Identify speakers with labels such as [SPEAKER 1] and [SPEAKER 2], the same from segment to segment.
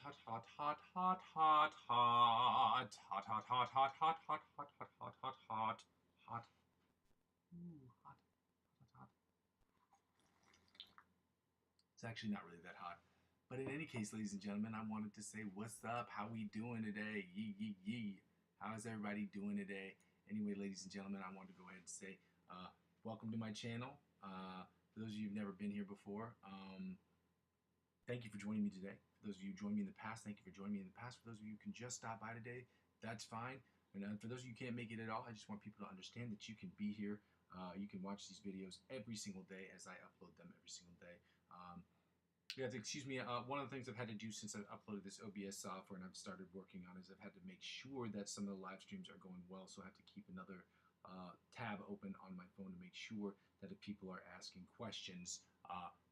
[SPEAKER 1] hot, hot, hot, hot, hot, hot, hot, hot, hot, hot, hot, hot, hot, hot, hot, hot, hot, hot, hot. Ooh, hot, hot, hot. It's actually not really that hot. But in any case, ladies and gentlemen, I wanted to say what's up? How we doing today? Yee, yee, yee. How is everybody doing today? Anyway, ladies and gentlemen, I wanted to go ahead and say welcome to my channel. For those of you who've never been here before, thank you for joining me today. For those of you who joined me in the past, thank you for joining me in the past. For those of you who can just stop by today, that's fine. And for those of you who can't make it at all, I just want people to understand that you can be here. You can watch these videos every single day as I upload them every single day. You have to excuse me. One of the things I've had to do since I've uploaded this OBS software and I've started working on is I've had to make sure that some of the live streams are going well. So I have to keep another tab open on my phone to make sure that if people are asking questions,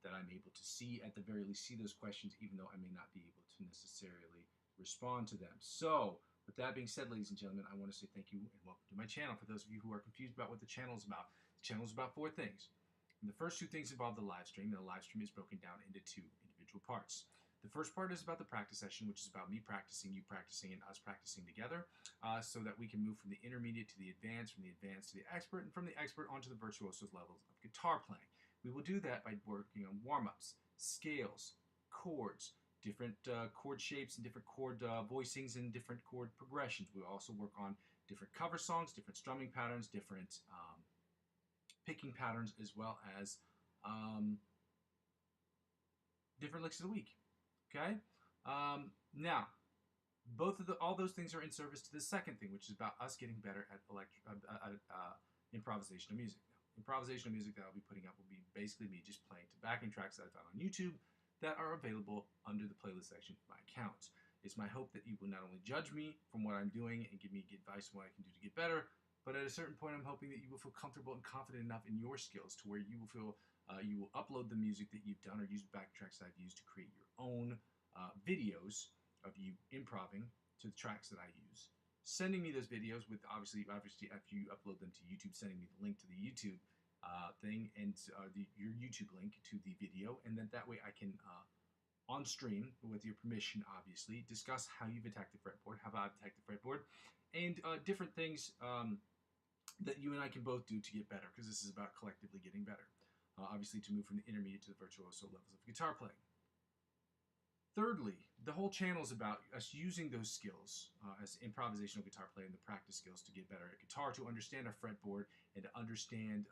[SPEAKER 1] that I'm able to see, at the very least, see those questions, even though I may not be able to necessarily respond to them. So, with that being said, ladies and gentlemen, I want to say thank you and welcome to my channel. For those of you who are confused about what the channel is about, the channel is about 4 things. And the first 2 things involve the live stream, and the live stream is broken down into 2 individual parts. The first part is about the practice session, which is about me practicing, you practicing, and us practicing together, so that we can move from the intermediate to the advanced, from the advanced to the expert, and from the expert onto the virtuoso levels of guitar playing. We will do that by working on warm-ups, scales, chords, different chord shapes and different chord voicings and different chord progressions. We'll also work on different cover songs, different strumming patterns, different picking patterns, as well as different licks of the week. Okay? Now, all those things are in service to the second thing, which is about us getting better at improvisation of music. Now, improvisation of music that I'll be putting up will be basically me just playing to backing tracks that I found on YouTube that are available under the playlist section of my account. It's my hope that you will not only judge me from what I'm doing and give me advice on what I can do to get better, but at a certain point, I'm hoping that you will feel comfortable and confident enough in your skills to where you will feel you will upload the music that you've done or use backtracks that I've used to create your own videos of you improving to the tracks that I use. Sending me those videos with obviously if you upload them to YouTube, sending me the link to the YouTube thing and your YouTube link to the video, and then that way I can on stream, with your permission, obviously, discuss how you've attacked the fretboard, how I've attacked the fretboard, and different things that you and I can both do to get better, because this is about collectively getting better. Obviously, to move from the intermediate to the virtuoso levels of guitar playing. Thirdly, the whole channel is about us using those skills as improvisational guitar player and the practice skills to get better at guitar, to understand our fretboard and to understand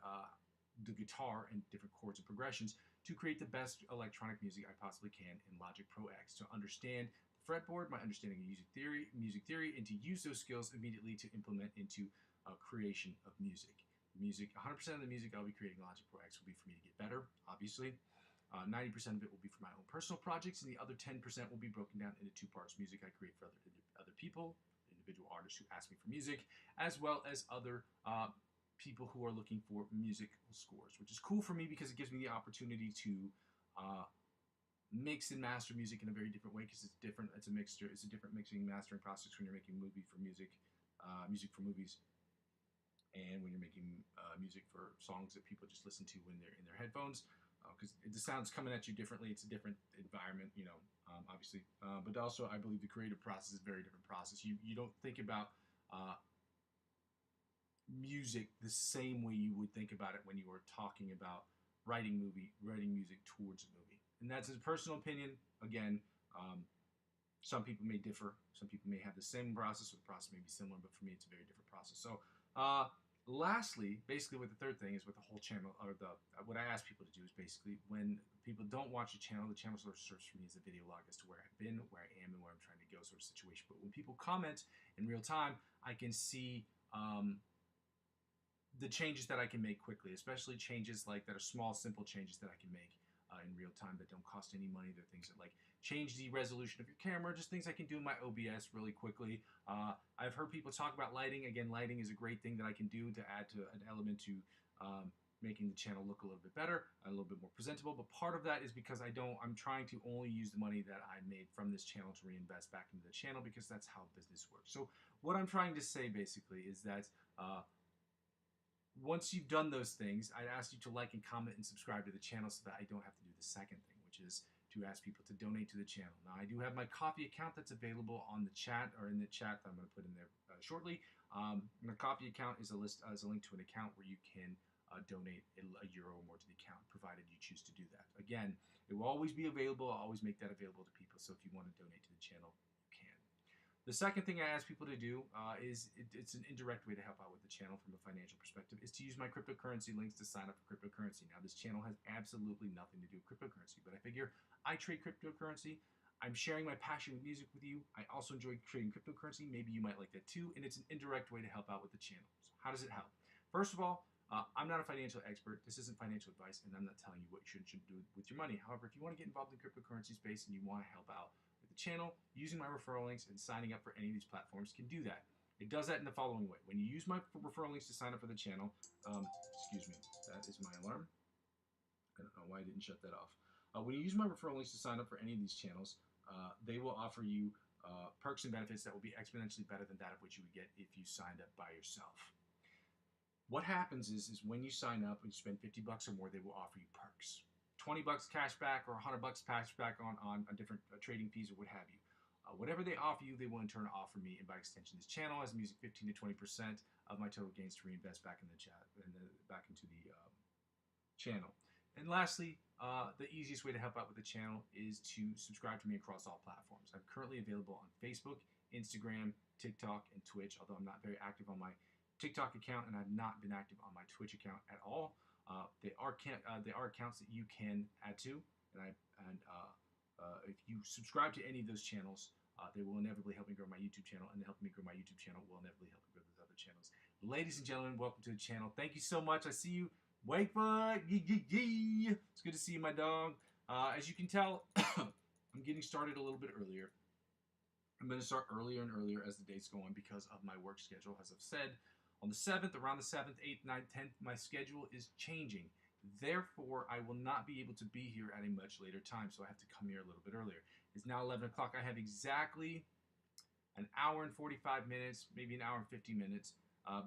[SPEAKER 1] the guitar and different chords and progressions to create the best electronic music I possibly can in Logic Pro X, to understand the fretboard, my understanding of music theory, and to use those skills immediately to implement into creation of music. 100% of the music I'll be creating in Logic Pro X will be for me to get better, obviously. 90% of it will be for my own personal projects, and the other 10% will be broken down into 2 parts. Music I create for other people, individual artists who ask me for music, as well as other people who are looking for musical scores, which is cool for me because it gives me the opportunity to mix and master music in a very different way, because it's different. It's a mixture. It's a different mixing and mastering process when you're making music for movies, and when you're making music for songs that people just listen to when they're in their headphones, because the sound's coming at you differently. It's a different environment, you know, obviously. But also, I believe the creative process is a very different process. You don't think about music the same way you would think about it when you were talking about writing music towards a movie. And that's a personal opinion. Again, some people may differ. Some people may have the same process, or the process may be similar, but for me, it's a very different process. So, lastly, basically what the third thing is with the whole channel, or what I ask people to do is basically when people don't watch the channel sort of serves for me as a video log as to where I've been, where I am, and where I'm trying to go sort of situation. But when people comment in real time, I can see the changes that I can make quickly, especially changes like that are small, simple changes that I can make in real time that don't cost any money. They're things that like change the resolution of your camera, just things I can do in my OBS really quickly. I've heard people talk about lighting. Again, lighting is a great thing that I can do to add to an element to making the channel look a little bit better, a little bit more presentable. But part of that is because I'm trying to only use the money that I made from this channel to reinvest back into the channel, because that's how business works. So what I'm trying to say basically is that once you've done those things, I'd ask you to like and comment and subscribe to the channel so that I don't have to do the second thing, which is to ask people to donate to the channel. Now, I do have my Coffee account that's available on the chat, or in the chat that I'm going to put in there shortly. My Coffee account is a link to an account where you can donate €1 or more to the account, provided you choose to do that. Again, it will always be available. I'll always make that available to people, so if you want to donate to the channel, you can. The second thing I ask people to do it's an indirect way to help out with the channel from a financial perspective, is to use my cryptocurrency links to sign up for cryptocurrency. Now, this channel has absolutely nothing to do with cryptocurrency, but I figure I trade cryptocurrency. I'm sharing my passion with music with you. I also enjoy trading cryptocurrency. Maybe you might like that too, and it's an indirect way to help out with the channel. So how does it help? First of all, I'm not a financial expert. This isn't financial advice, and I'm not telling you what you should do with your money. However, if you want to get involved in cryptocurrency space and you want to help out with the channel, using my referral links and signing up for any of these platforms can do that. It does that in the following way. When you use my referral links to sign up for the channel, excuse me, that is my alarm. I don't know why I didn't shut that off. When you use my referral links to sign up for any of these channels, they will offer you perks and benefits that will be exponentially better than that of what you would get if you signed up by yourself. What happens is when you sign up and you spend $50 or more, they will offer you perks. $20 cash back or $100 cash back on different trading fees or what have you. Whatever they offer you, they will in turn offer me, and by extension this channel, as music 15 to 20% of my total gains to reinvest back in the chat and back into the channel. And lastly, the easiest way to help out with the channel is to subscribe to me across all platforms. I'm currently available on Facebook, Instagram, TikTok, and Twitch, although I'm not very active on my TikTok account, and I've not been active on my Twitch account at all. They are accounts that you can add to, and if you subscribe to any of those channels, they will inevitably help me grow my YouTube channel, and helping me grow my YouTube channel will inevitably help me grow those other channels. Ladies and gentlemen, welcome to the channel. Thank you so much. I see you. Wakefoot, yee. It's good to see you, my dog. As you can tell, I'm getting started a little bit earlier. I'm going to start earlier and earlier as the days go on because of my work schedule. As I've said, on the 7th, around the 7th, 8th, 9th, 10th, my schedule is changing. Therefore, I will not be able to be here at a much later time, so I have to come here a little bit earlier. It's now 11 o'clock. I have exactly an hour and 45 minutes, maybe an hour and 50 minutes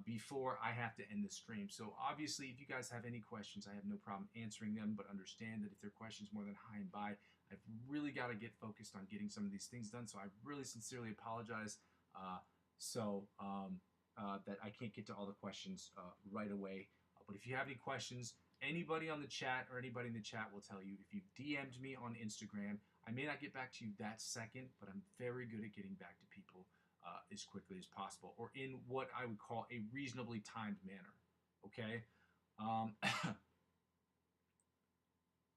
[SPEAKER 1] before I have to end the stream. So obviously, if you guys have any questions, I have no problem answering them, but understand that if they're questions more than high and by, I've really got to get focused on getting some of these things done. So I really sincerely apologize that I can't get to all the questions right away. But if you have any questions, anybody on the chat or anybody in the chat will tell you. If you've DM'd me on Instagram, I may not get back to you that second, but I'm very good at getting back to people as quickly as possible, or in what I would call a reasonably timed manner. Okay?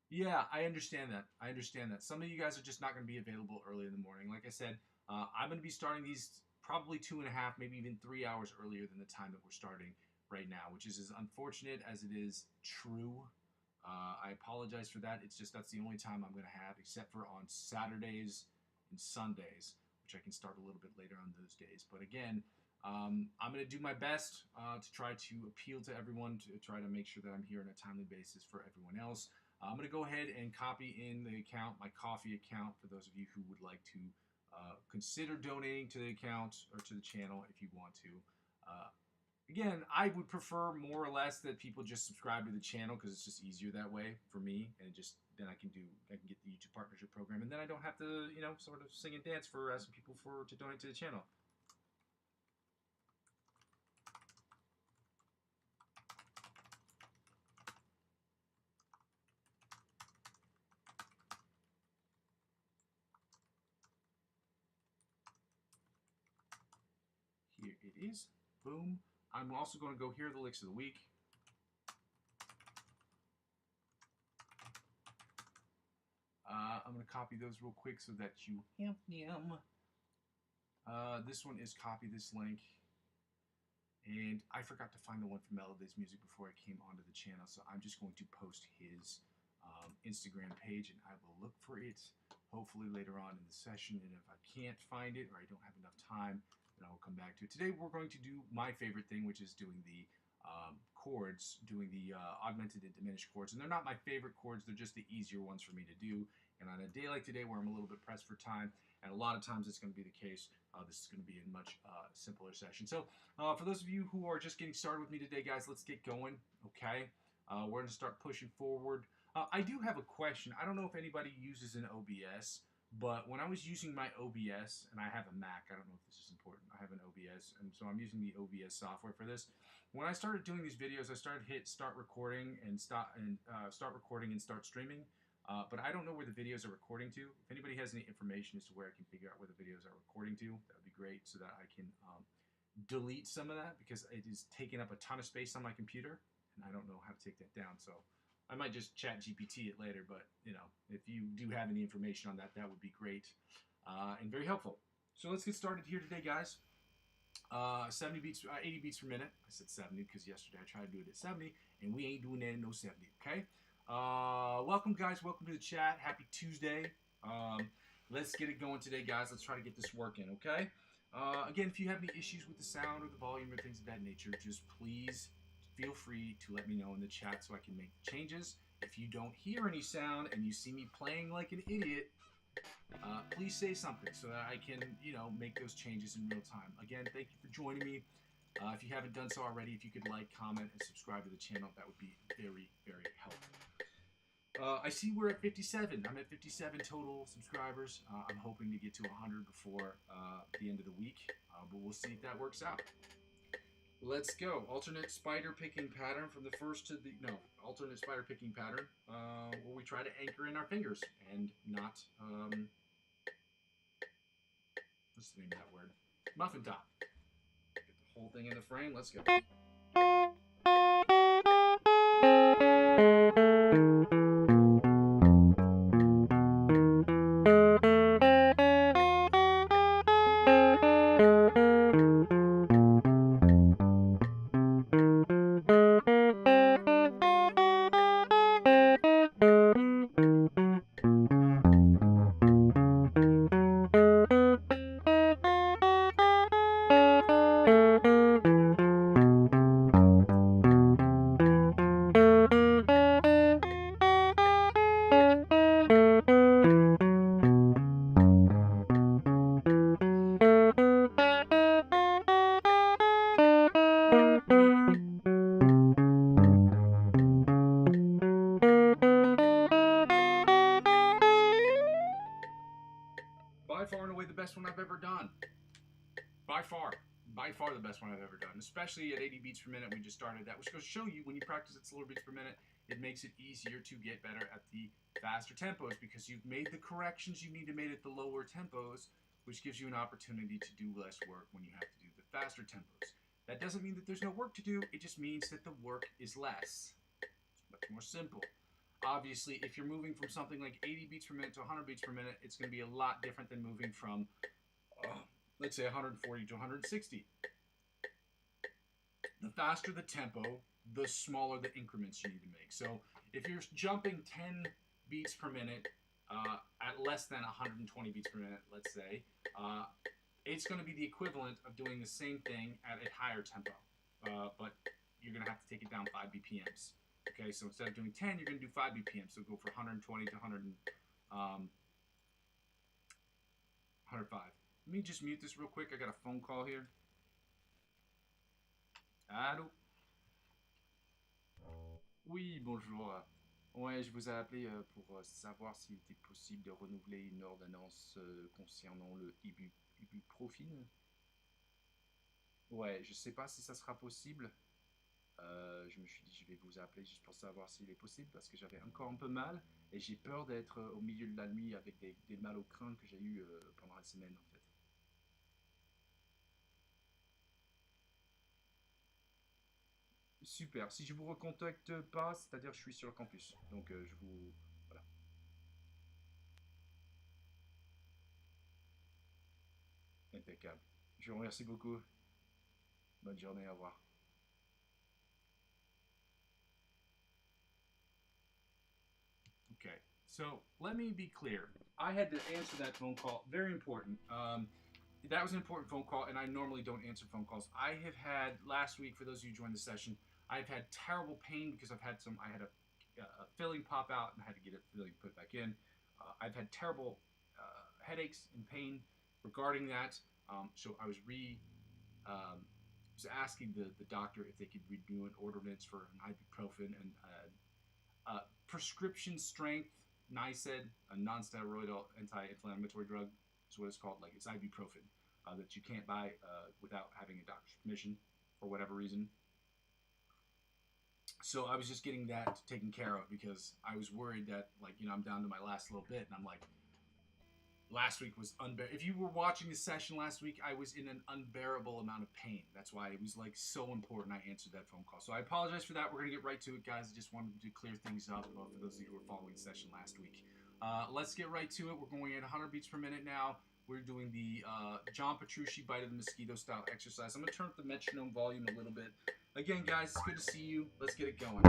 [SPEAKER 1] Yeah, I understand that. Some of you guys are just not going to be available early in the morning. Like I said, I'm going to be starting these probably 2.5, maybe even 3 hours earlier than the time that we're starting right now, which is as unfortunate as it is true. I apologize for that. It's just that's the only time I'm going to have, except for on Saturdays and Sundays, which I can start a little bit later on those days. But again, I'm going to do my best to try to appeal to everyone, to try to make sure that I'm here on a timely basis for everyone else. I'm going to go ahead and copy in the account, my Coffee account, for those of you who would like to consider donating to the account or to the channel if you want to. Again, I would prefer more or less that people just subscribe to the channel because it's just easier that way for me, and then I can get the YouTube partnership program, and then I don't have to, sort of sing and dance for asking people to donate to the channel. Here it is. Boom. I'm also going to go here, the licks of the week. I'm going to copy those real quick so that you have them. This one is copy this link. And I forgot to find the one for Meloday's music before I came onto the channel, so I'm just going to post his Instagram page, and I will look for it hopefully later on in the session. And if I can't find it or I don't have enough time, then I will come back to it. Today we're going to do my favorite thing, which is doing the chords, doing the augmented and diminished chords. And they're not my favorite chords, they're just the easier ones for me to do. And on a day like today where I'm a little bit pressed for time, and a lot of times it's going to be the case, this is going to be a much simpler session. So for those of you who are just getting started with me today, guys, let's get going, okay? We're going to start pushing forward. I do have a question. I don't know if anybody uses an OBS, but when I was using my OBS, and I have a Mac, I don't know if this is important. I have an OBS, and so I'm using the OBS software for this. When I started doing these videos, I started hit start recording and start recording and start streaming. But I don't know where the videos are recording to. If anybody has any information as to where I can figure out where the videos are recording to, that would be great, so that I can delete some of that, because it is taking up a ton of space on my computer, and I don't know how to take that down. So I might just chat GPT it later, but you know, if you do have any information on that, that would be great and very helpful. So let's get started here today, guys. 70 beats, 80 beats per minute. I said 70 because yesterday I tried to do it at 70, and we ain't doing that in no 70. Okay. Welcome, guys. Welcome to the chat. Happy Tuesday. Let's get it going today, guys. Let's try to get this working. Okay. Again, if you have any issues with the sound or the volume or things of that nature, just please feel free to let me know in the chat so I can make the changes. If you don't hear any sound and you see me playing like an idiot, please say something so that I can, you know, make those changes in real time. Again, thank you for joining me. If you haven't done so already, if you could like, comment, and subscribe to the channel, that would be very, very helpful. I see we're at 57. I'm at 57 total subscribers. I'm hoping to get to 100 before the end of the week, but we'll see if that works out. Let's go. Alternate spider picking pattern from the first to the, no, alternate spider picking pattern, where we try to anchor in our fingers and not, what's the name of that word? Muffin top. Get the whole thing in the frame. Let's go. By far and away the best one I've ever done. By far the best one I've ever done, especially at 80 beats per minute. We just started that, which goes to show you when you practice at slower beats per minute, it makes it easier to get better at the faster tempos, because you've made the corrections you need to make at the lower tempos, which gives you an opportunity to do less work when you have to do the faster tempos. That doesn't mean that there's no work to do, it just means that the work is less. It's much more simple. Obviously, if you're moving from something like 80 beats per minute to 100 beats per minute, it's going to be a lot different than moving from, let's say, 140 to 160. The faster the tempo, the smaller the increments you need to make. So if you're jumping 10 beats per minute at less than 120 beats per minute, let's say, it's going to be the equivalent of doing the same thing at a higher tempo, but you're going to have to take it down 5 BPMs. Okay, so instead of doing 10, you're going to do 5 BPM. So go for 120 to 105. Let me just mute this real quick. I got a phone call here. Allô? Oui, bonjour. Ouais, je vous ai appelé pour savoir s'il était possible de renouveler une ordonnance concernant le ibuprofène. Ouais, je sais pas si ça sera possible. Je me suis dit, je vais vous appeler juste pour savoir s'il est possible, parce que j'avais encore un peu mal et j'ai peur d'être au milieu de la nuit avec des mal au crâne que j'ai eu pendant la semaine en fait. Super. Si je vous recontacte pas, c'est-à-dire que je suis sur le campus, donc je vous... Voilà. Impeccable. Je vous remercie beaucoup. Bonne journée, au revoir. Okay, so let me be clear. I had to answer that phone call. Very important. That was an important phone call, and I normally don't answer phone calls. I have had, last week, for those of you who joined the session, I've had terrible pain because I had a filling pop out and I had to get a filling put back in. I've had terrible headaches and pain regarding that. So I was asking the doctor if they could renew an ordinance for an ibuprofen, and prescription strength NICED, a non-steroidal anti-inflammatory drug, is what it's called. Like, it's ibuprofen that you can't buy without having a doctor's permission for whatever reason. So I was just getting that taken care of because I was worried that, like, you know, I'm down to my last little bit, and I'm like, last week was unbearable. If you were watching the session last week, I was in an unbearable amount of pain. That's why it was, like, so important I answered that phone call. So I apologize for that. We're going to get right to it, guys. I just wanted to clear things up for those of you who were following the session last week. Let's get right to it. We're going at 100 beats per minute now. We're doing the John Petrucci Bite of the Mosquito style exercise. I'm going to turn up the metronome volume a little bit. Again, guys, it's good to see you. Let's get it going.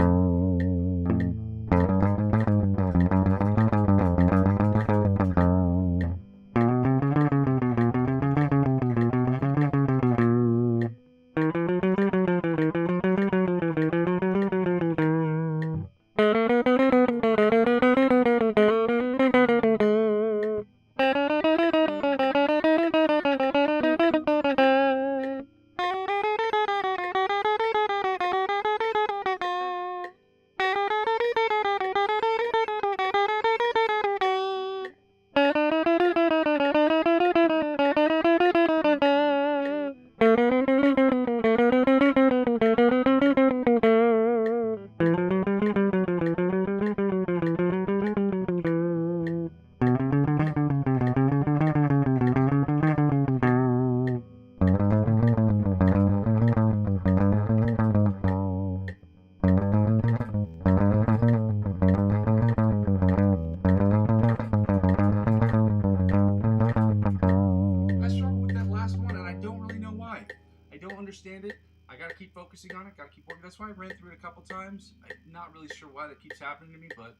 [SPEAKER 1] Understand it. I gotta keep focusing on it, gotta keep working. That's why I ran through it a couple times. I'm not really sure why that keeps happening to me, but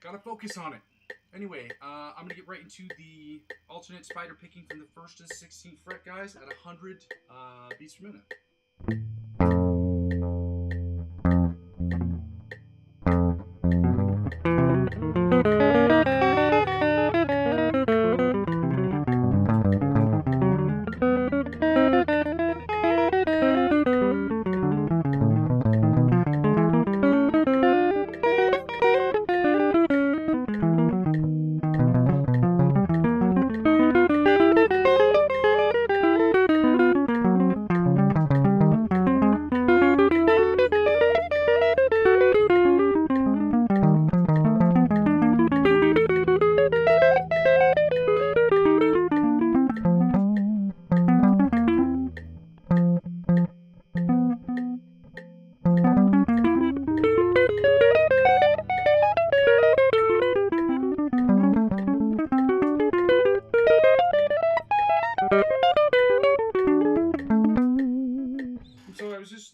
[SPEAKER 1] gotta focus on it. Anyway, I'm gonna get right into the alternate spider picking from the 1st to the 16th fret, guys, at 100 beats per minute.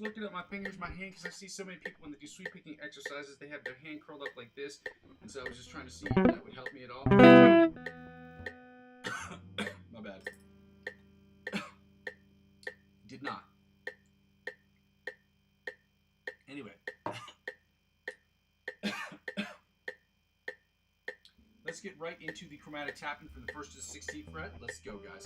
[SPEAKER 1] Looking at my fingers, my hand, because I see so many people when they do sweep picking exercises, they have their hand curled up like this, and so I was just trying to see if that would help me at all. My bad. Did not. Anyway. Let's get right into the chromatic tapping from the 1st to the 16th fret. Let's go, guys.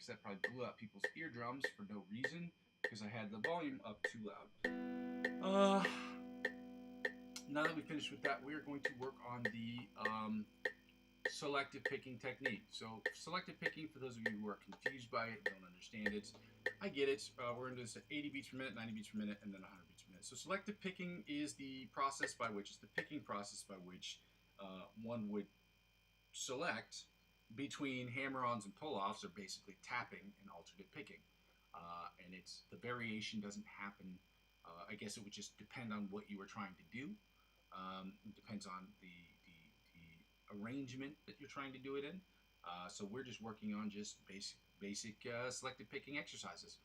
[SPEAKER 1] That probably blew out people's eardrums for no reason because I had the volume up too loud. Now that we finished with that, we are going to work on the selective picking technique. So selective picking, for those of you who are confused by it, don't understand it, I get it. We're going to do 80 beats per minute, 90 beats per minute, and then 100 beats per minute. So selective picking is the process by which, it's the picking process by which one would select between hammer-ons and pull-offs, or basically tapping and alternate picking. And it's, the variation doesn't happen, I guess it would just depend on what you were trying to do. It depends on the arrangement that you're trying to do it in. So we're just working on just basic selective picking exercises.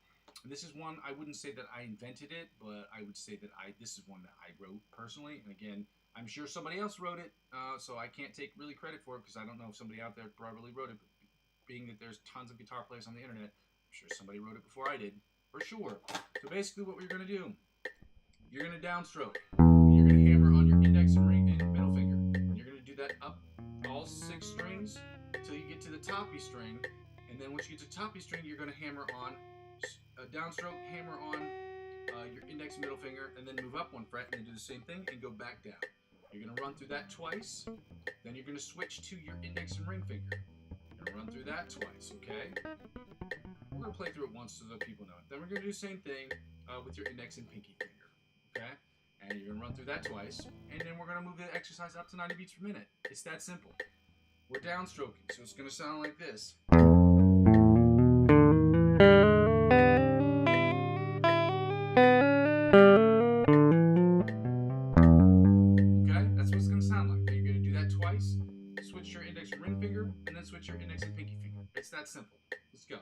[SPEAKER 1] And this is one, I wouldn't say that I invented it, but I would say that this is one that I wrote personally. And again, I'm sure somebody else wrote it, so I can't take really credit for it, because I don't know if somebody out there probably wrote it. But being that there's tons of guitar players on the internet, I'm sure somebody wrote it before I did, for sure. So basically what we're going to do, you're going to downstroke. You're going to hammer on your index and ring and middle finger. You're going to do that up all 6 strings until you get to the toppy string. And then once you get to toppy string, you're going to hammer on a downstroke, hammer on your index and middle finger, and then move up 1 fret, and then do the same thing and go back down. You're going to run through that twice. Then you're going to switch to your index and ring finger. You're going to run through that twice, okay? We're going to play through it once so that people know it. Then we're going to do the same thing with your index and pinky finger, okay? And you're going to run through that twice, and then we're going to move the exercise up to 90 beats per minute. It's that simple. We're downstroking, so it's going to sound like this. Okay, that's what it's going to sound like. You're going to do that twice, switch your index and ring finger, and then switch your index and pinky finger. It's that simple. Let's go.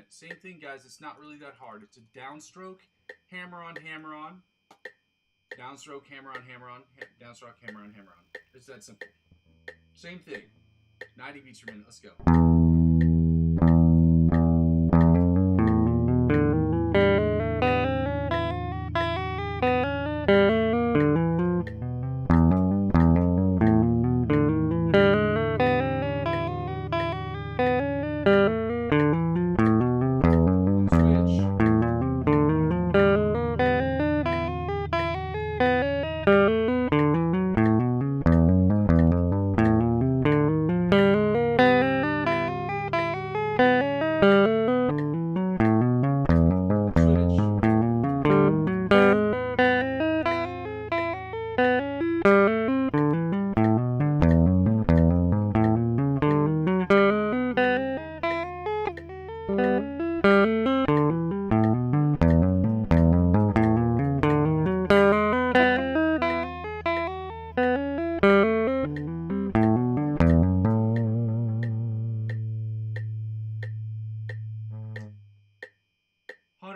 [SPEAKER 1] Same thing, guys. It's not really that hard. It's a downstroke, hammer on, downstroke, hammer on, downstroke, hammer on. It's that simple. Same thing. 90 beats per minute. Let's go.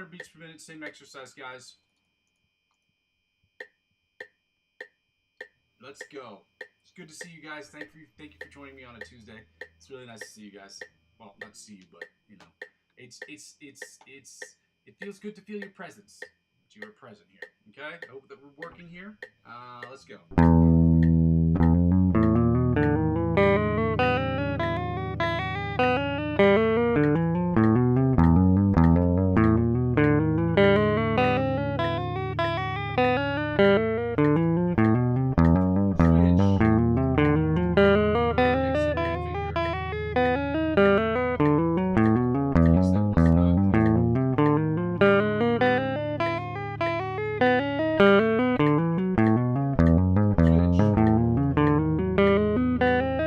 [SPEAKER 1] Beats per minute, same exercise, guys. Let's go. It's good to see you guys. Thank you for joining me on a Tuesday. It's really nice to see you guys. Well, not to see you, but you know, it feels good to feel your presence. That you are present here. Okay. I hope that we're working here. Let's go. Switch.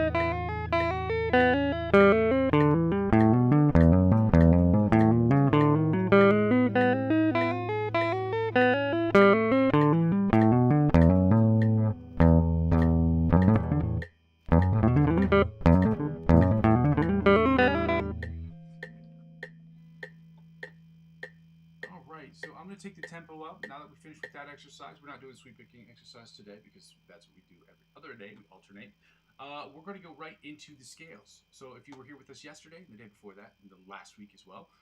[SPEAKER 2] well, now that we finished with that exercise, we're not doing sweep picking exercise today because that's what we do every other day. We alternate. We're going to go right into the scales. So if you were here with us yesterday, and the day before that, and the last week as well,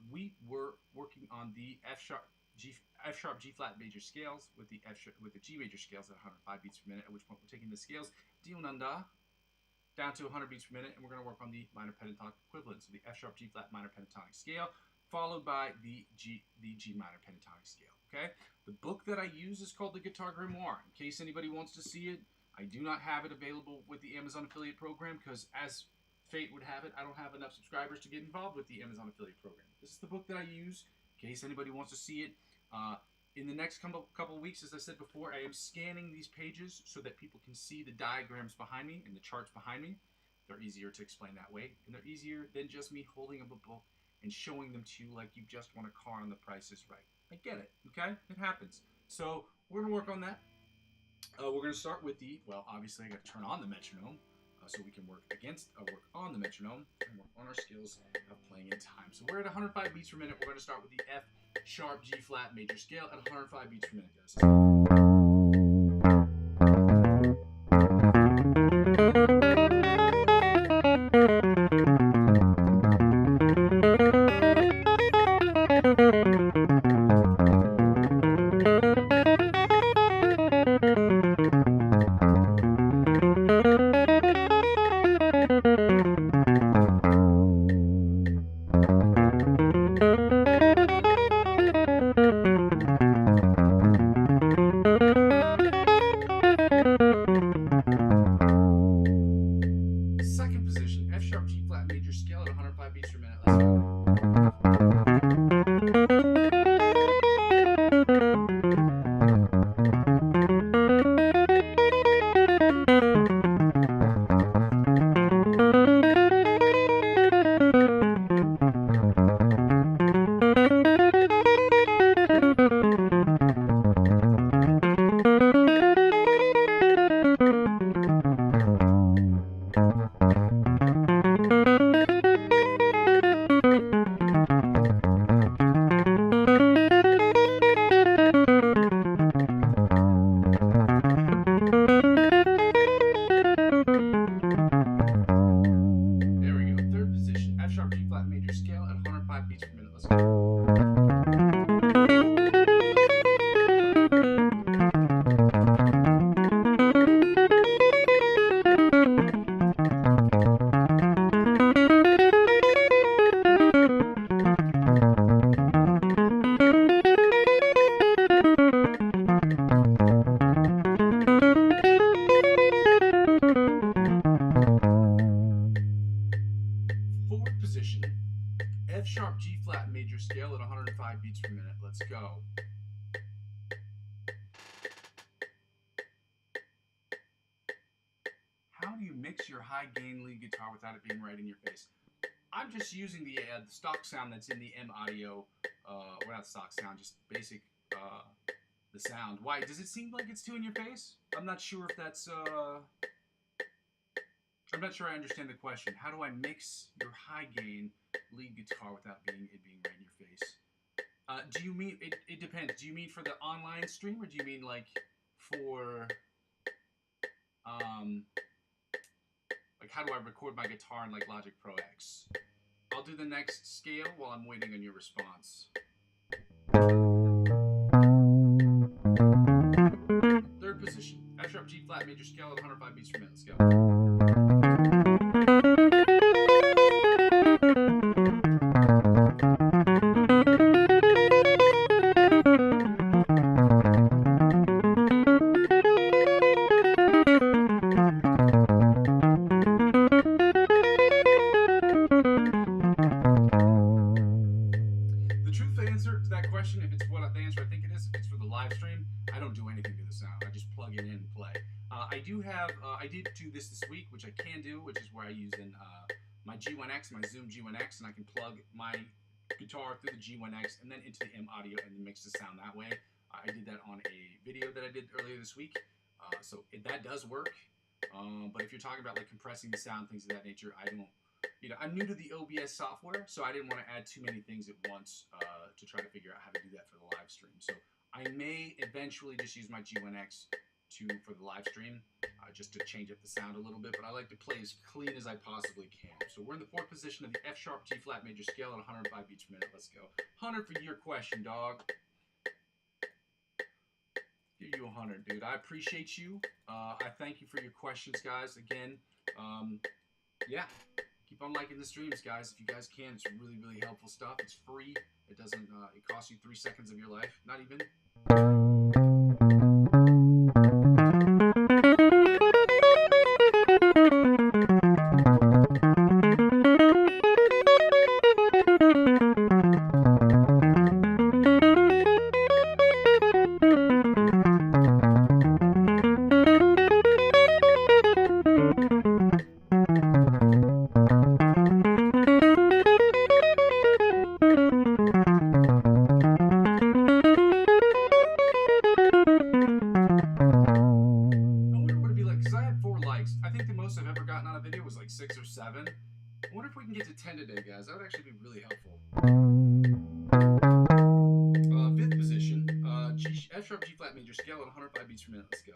[SPEAKER 2] we were working on the F sharp, G flat major scales with the G major scales at 105 beats per minute. At which point we're taking the scales D nanda down to 100 beats per minute, and we're going to work on the minor pentatonic equivalent. So the F sharp G flat minor pentatonic scale, followed by the G minor pentatonic scale. Okay. The book that I use is called the Guitar Grimoire. In case anybody wants to see it, I do not have it available with the Amazon affiliate program because, as fate would have it, I don't have enough subscribers to get involved with the Amazon affiliate program. This is the book that I use in case anybody wants to see it. In the next couple weeks, as I said before, I am scanning these pages so that people can see the diagrams behind me and the charts behind me. They're easier to explain that way, and they're easier than just me holding up a book and showing them to you like you just want a car on The Price is Right. I get it, okay? It happens. So we're going to work on that. We're going to start with obviously I got to turn on the metronome so we can work on the metronome and work on our skills of playing in time. So we're at 105 beats per minute. We're going to start with the F sharp G flat major scale at 105 beats per minute, guys. Second position, F sharp G flat major scale at 105 beats per minute. Let's go. F sharp G flat major scale at 105 beats per minute. Let's go. How do you mix your high gain lead guitar without it being right in your face? I'm just using the stock sound that's in the M audio, or not stock sound, just basic the sound. Why does it seem like it's too in your face? I'm not sure if that's I'm not sure I understand the question. How do I mix your high gain lead guitar without it being right in your face? Do you mean it depends. Do you mean for the online stream, or do you mean like for like how do I record my guitar in like Logic Pro X? I'll do the next scale while I'm waiting on your response. Third position, F sharp G flat major scale at 105 beats per minute. Let's go. I did do this week, which I can do, which is where I use my G1X, my Zoom G1X, and I can plug my guitar through the G1X and then into the M audio and then mix the sound that way. I did that on a video that I did earlier this week, so that does work. But if you're talking about like compressing the sound, things of that nature, I don't. I'm new to the OBS software, so I didn't want to add too many things at once to try to figure out how to do that for the live stream. So I may eventually just use my G1X for the live stream, just to change up the sound a little bit, but I like to play as clean as I possibly can. So we're in the 4th position of the F sharp G flat major scale at 105 beats per minute. Let's go. 100 for your question, dog. Give you 100, dude. I appreciate you. I thank you for your questions, guys. Again, yeah, keep on liking the streams, guys. If you guys can, it's really, really helpful stuff. It's free. It doesn't. It costs you 3 seconds of your life. Not even. I think the most I've ever gotten on a video was like 6 or 7. I wonder if we can get to 10 today, guys. That would actually be really helpful. 5th position, F sharp G flat major scale at 105 beats per minute. Let's go.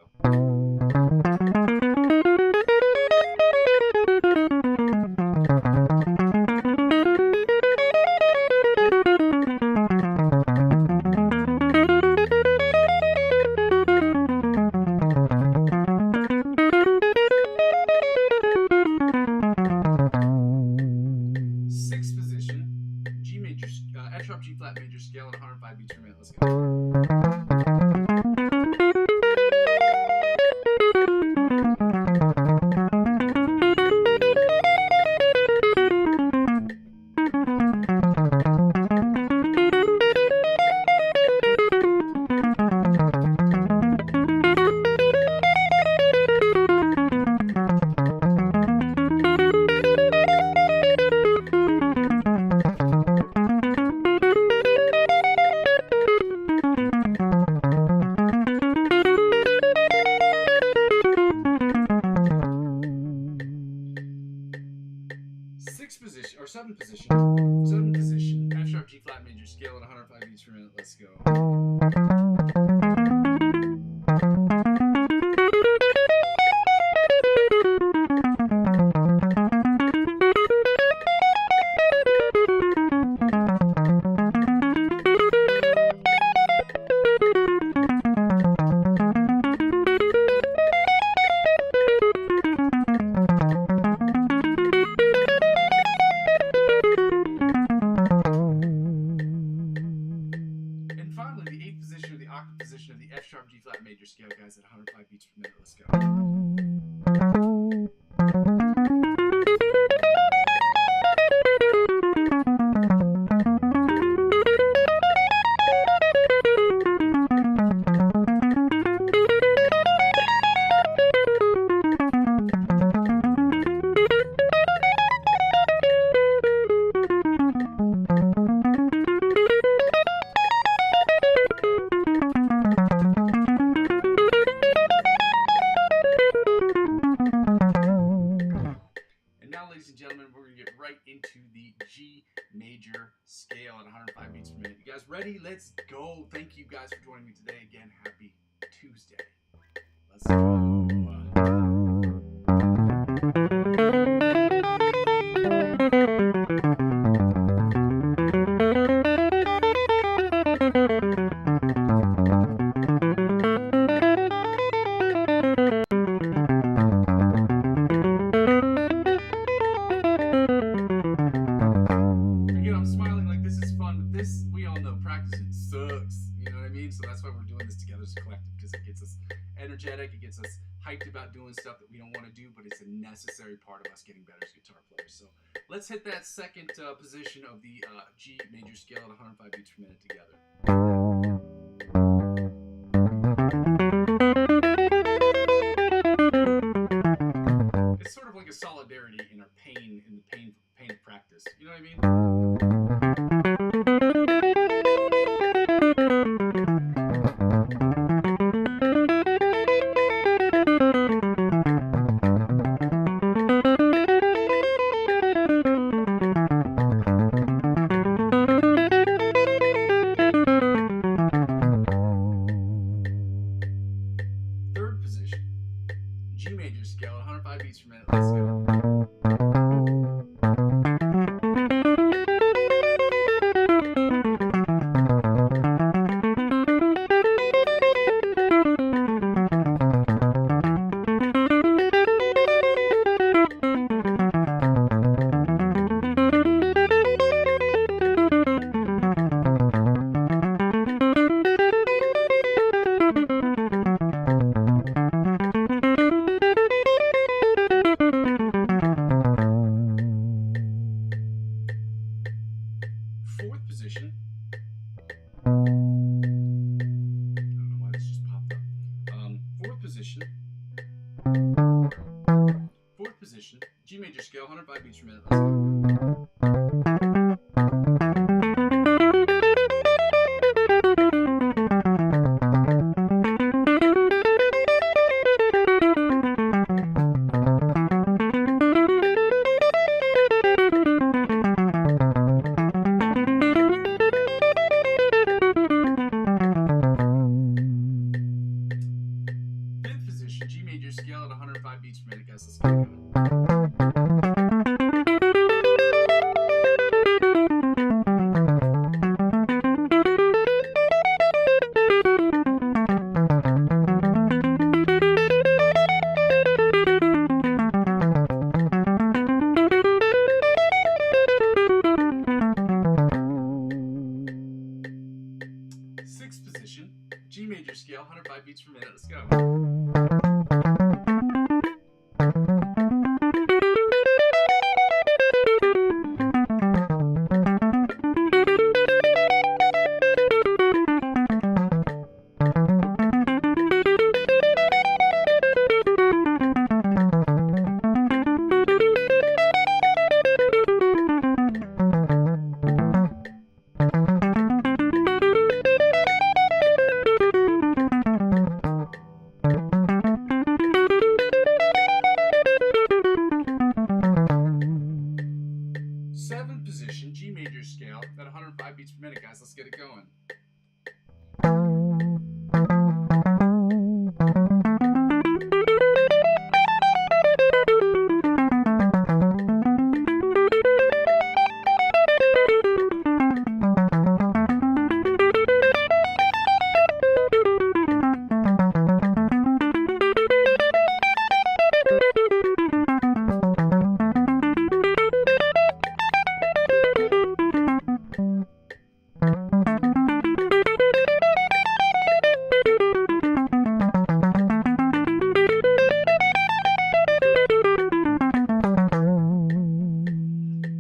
[SPEAKER 2] 6th position, F sharp G flat major scale at 105 beats per minute. Let's go. 7th position, F sharp G flat major scale at 105 beats per minute. Let's go. 8th position or the octave position of the F sharp G flat major scale, guys, at 105 beats per minute. Let's go. Ladies and gentlemen, we're going to get right into the G major scale at 105 beats per minute. You guys ready? Let's go. Thank you guys for joining me today. Again, happy Tuesday. Let's go. So that's why we're doing this together as a collective, because it gets us energetic, it gets us hyped about doing stuff that we don't want to do, but it's a necessary part of us getting better as guitar players. So let's hit that second position of the G major scale at 105 beats per minute together. It's sort of like a solidarity in our pain, in the pain of practice. You know what I mean? scale at 105 beats per minute. Let's go. Fourth position. I don't know why this just popped up. Fourth position. Fourth position. G major scale, 105 beats per minute. Let's go. Fifth position, G major scale at 105 beats per minute, guys. Let's get it going. Sixth position, G major scale, 105 beats per minute. Let's go. Seventh position, G major scale at 105 beats per minute, guys. Let's get it going.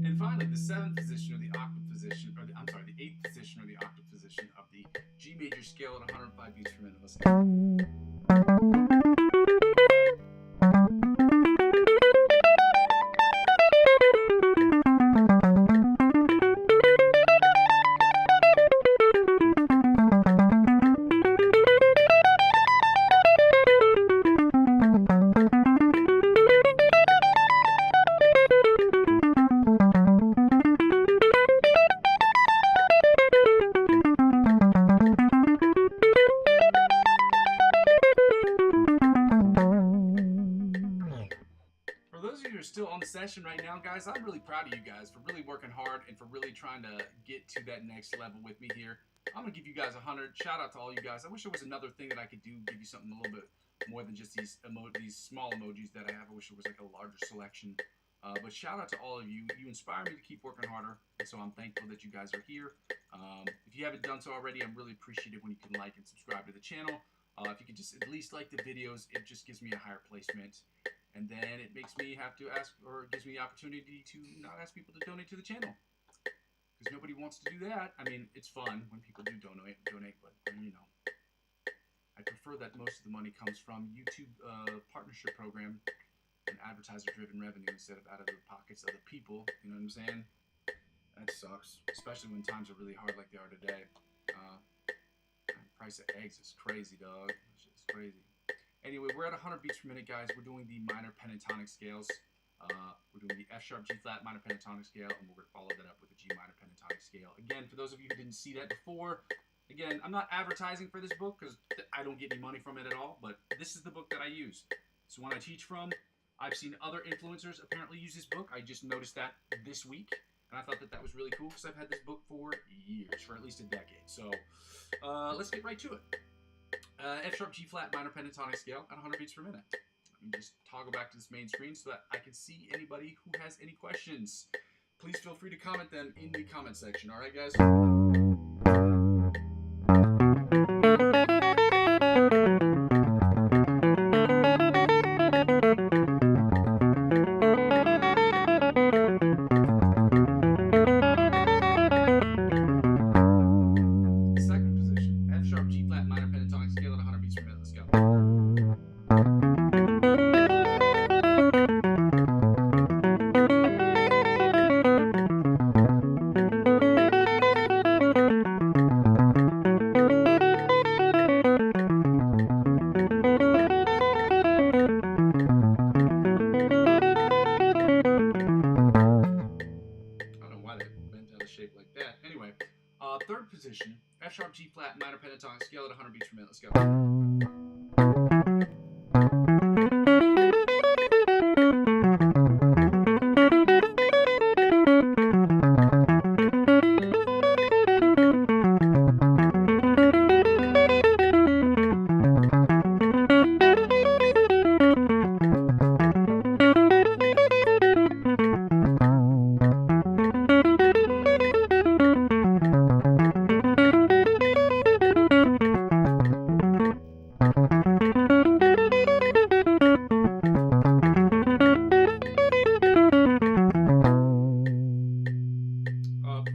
[SPEAKER 2] And finally, the seventh position or the octave position, or the eighth position or the octave position of the G major scale at 105 beats per minute. Let's go. For those of you who are still on the session right now, guys, I'm really proud of you guys for really working hard and for really trying to get to that next level with me here. I'm going to give you guys 100. Shout out to all you guys. I wish there was another thing that I could do, give you something a little bit more than just these small emojis that I have. I wish there was like a larger selection. But shout out to all of you. You inspire me to keep working harder, and so I'm thankful that you guys are here. If you haven't done so already, I'm really appreciative when you can like and subscribe to the channel. If you could just at least like the videos, it just gives me a higher placement. And then it makes me have to ask, or it gives me the opportunity to not ask people to donate to the channel. Because nobody wants to do that. I mean, it's fun when people do donate, but, you know, I prefer that most of the money comes from YouTube partnership program and advertiser-driven revenue instead of out of the pockets of the people. You know what I'm saying? That sucks, especially when times are really hard like they are today. The price of eggs is crazy, dog. It's just crazy. Anyway, we're at 100 beats per minute, guys. We're doing the minor pentatonic scales. We're doing the F sharp, G flat minor pentatonic scale, and we're going to follow that up with the G minor pentatonic scale. Again, for those of you who didn't see that before, again, I'm not advertising for this book because I don't get any money from it at all, but this is the book that I use. It's one I teach from. I've seen other influencers apparently use this book. I just noticed that this week, and I thought that was really cool because I've had this book for years, for at least a decade. So let's get right to it. F sharp G flat minor pentatonic scale at 100 beats per minute. Let me just toggle back to this main screen so that I can see anybody who has any questions. Please feel free to comment them in the comment section. All right, guys? Second position, F sharp G flat minor pentatonic scale at 100 beats per minute. Let's go. Shape like that. Anyway, third position, F sharp G flat minor pentatonic scale at 100 beats per minute. Let's go.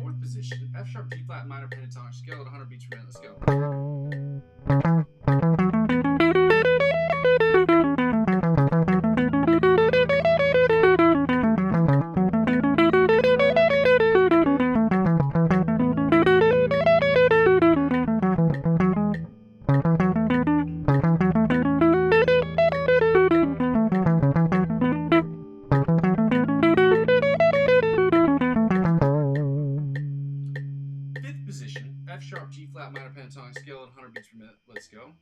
[SPEAKER 2] Fourth position, F sharp G flat minor pentatonic scale at 100 beats per minute. Let's go. Fifth position, F sharp G flat minor pentatonic scale at 100 beats per minute. Let's go.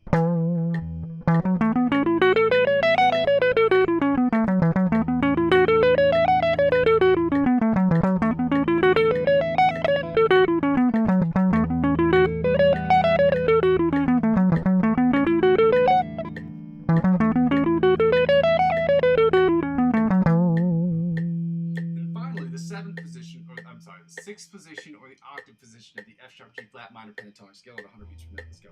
[SPEAKER 2] Sixth position or the octave position of the F sharp G flat minor pentatonic scale at 100 beats per minute. Let's go.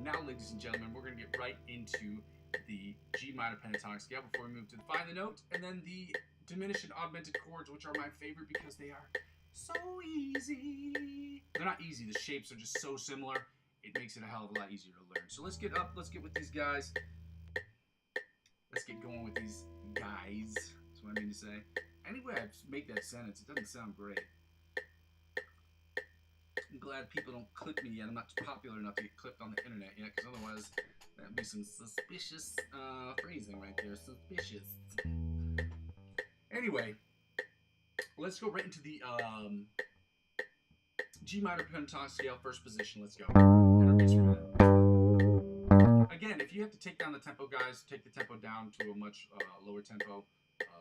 [SPEAKER 2] Now, ladies and gentlemen, we're going to get right into the G minor pentatonic scale before we move to the find the note and then the diminished and augmented chords, which are my favorite because they are so easy. They're not easy, the shapes are just so similar. It makes it a hell of a lot easier to learn. So let's get up, let's get with these guys. Let's get going with these guys. That's what I mean to say. Anyway, I make that sentence, it doesn't sound great. I'm glad people don't clip me yet. I'm not popular enough to get clipped on the internet yet, because otherwise that'd be some suspicious phrasing right there. Suspicious. Anyway, let's go right into the G minor pentatonic scale, first position. Let's go. 100 beats per minute. Again, if you have to take down the tempo, guys, take the tempo down to a much lower tempo,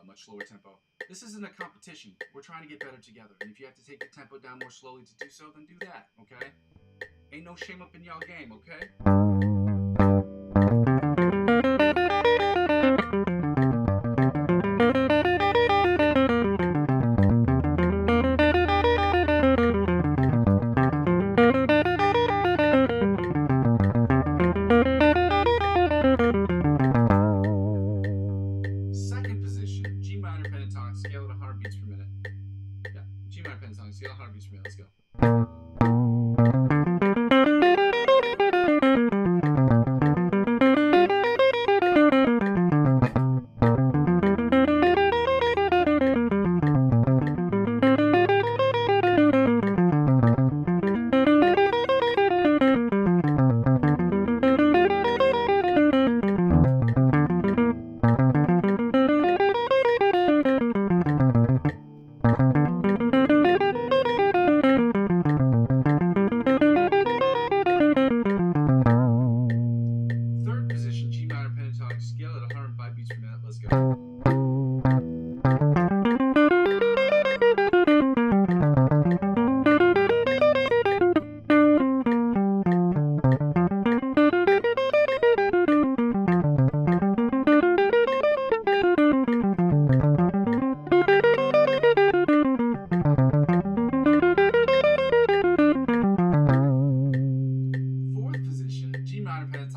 [SPEAKER 2] much slower tempo. This isn't a competition. We're trying to get better together. And if you have to take the tempo down more slowly to do so, then do that, okay? Ain't no shame up in y'all game, okay? Second position, G minor pentatonic scale at 100 beats per minute. Yeah, G minor pentatonic scale at 100 beats per minute. Let's go.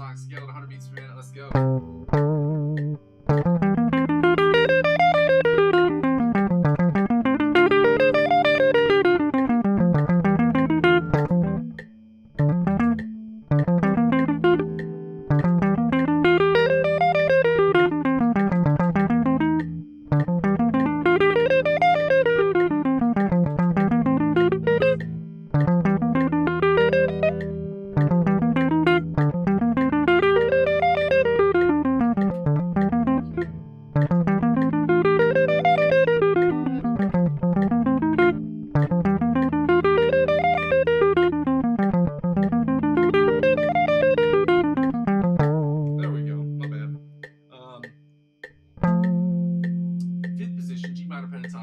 [SPEAKER 2] pentatonic scale at 100 beats per minute. Let's go.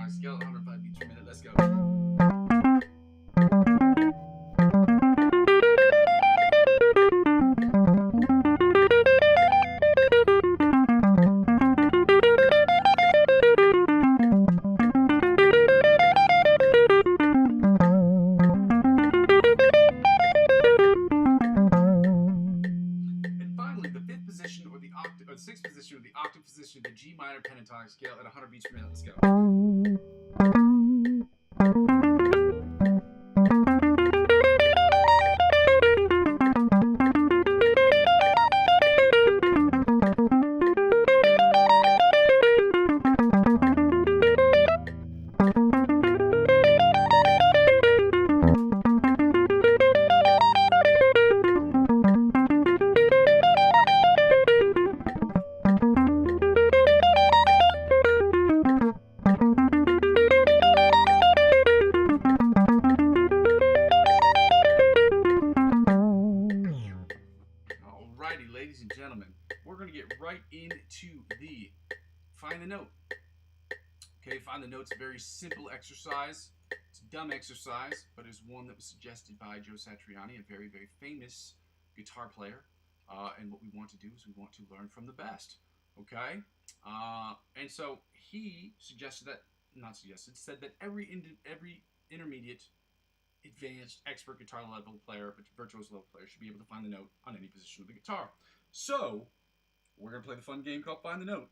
[SPEAKER 2] Scale at 105 beats per minute. Let's go. And finally, the fifth position or the octave, or the sixth position or the octave position of the G minor pentatonic scale at 100 beats per minute. Let's go. Ladies and gentlemen, we're going to get right into the find the note. Okay, find the note's a very simple exercise. It's a dumb exercise, but it's one that was suggested by Joe Satriani, a very, very famous guitar player. And what we want to do is we want to learn from the best. Okay? And so he suggested that, not suggested, said that every intermediate, advanced, expert guitar level player, virtuoso level player should be able to find the note on any position of the guitar. So, we're going to play the fun game called Find the Note.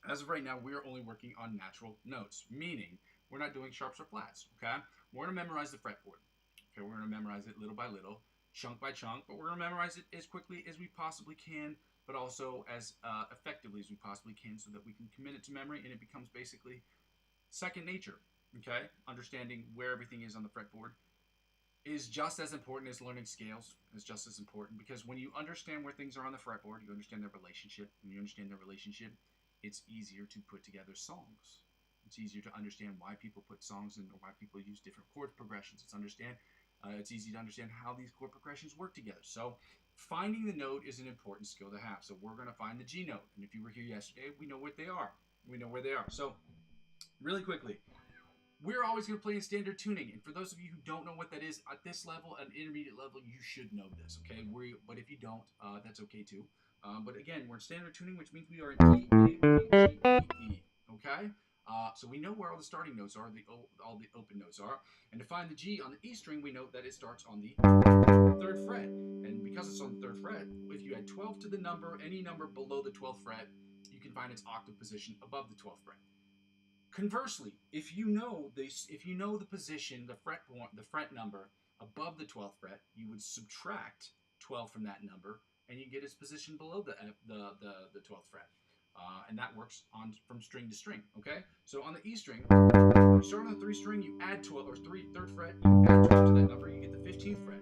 [SPEAKER 2] As of right now, we're only working on natural notes, meaning we're not doing sharps or flats, okay? We're going to memorize the fretboard. Okay, we're going to memorize it little by little, chunk by chunk, but we're going to memorize it as quickly as we possibly can, but also as effectively as we possibly can so that we can commit it to memory and it becomes basically second nature. Okay, understanding where everything is on the fretboard is just as important as learning scales. Is just as important because when you understand where things are on the fretboard, you understand their relationship. When you understand their relationship, it's easier to put together songs. It's easier to understand why people put songs in or why people use different chord progressions. It's easy to understand how these chord progressions work together. So finding the note is an important skill to have. So we're going to find the G note, and if you were here yesterday, we know what they are. We know where they are. So really quickly. We're always going to play in standard tuning, and for those of you who don't know what that is, at this level, at an intermediate level, you should know this, okay? But if you don't, that's okay too. But again, we're in standard tuning, which means we are in E, A, B, G, E, E, okay? So we know where all the starting notes are, all the open notes are, and to find the G on the E string, we know that it starts on the 3rd fret, and because it's on the 3rd fret, if you add 12 to the number, any number below the 12th fret, you can find its octave position above the 12th fret. Conversely, if you know the position, the fret number above the 12th fret, you would subtract 12 from that number, and you get its position below the 12th fret, and that works from string to string. Okay, so on the E string, you start on the 3 string, you add 12 or 3rd fret, you add 12 to that number, you get the 15th fret.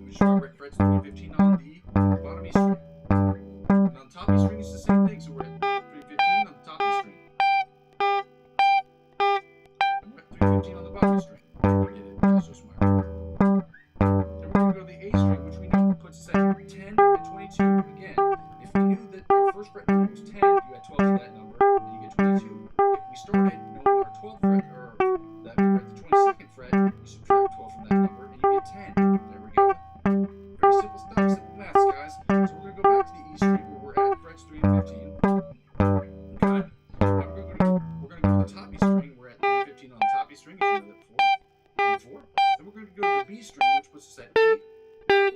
[SPEAKER 2] Which are frets 3 and 15 on the bottom E string. And on the top E string, it's the same thing. So we're at 315 on the top E string. And we're at 315 on the bottom E string. We did it. That was so smart. Then we're going to go to the A string, which we know puts us at 10 and 22. Again, if we knew that our first fret number was 10, you add 12 to that number, and you get 22. If we started knowing our 12th fret, or that we were at the 22nd fret, you subtract 12 from that number, and you get 10. There we go. Very simple stuff, simple maths, guys. So we're going to go back to the E string where we're at frets 3 and 15. Okay. Now we're going to go to the top E string. We're at 3 and 15 on the top E string, as you know that before. Then we're going to go to the B string, which puts us at 8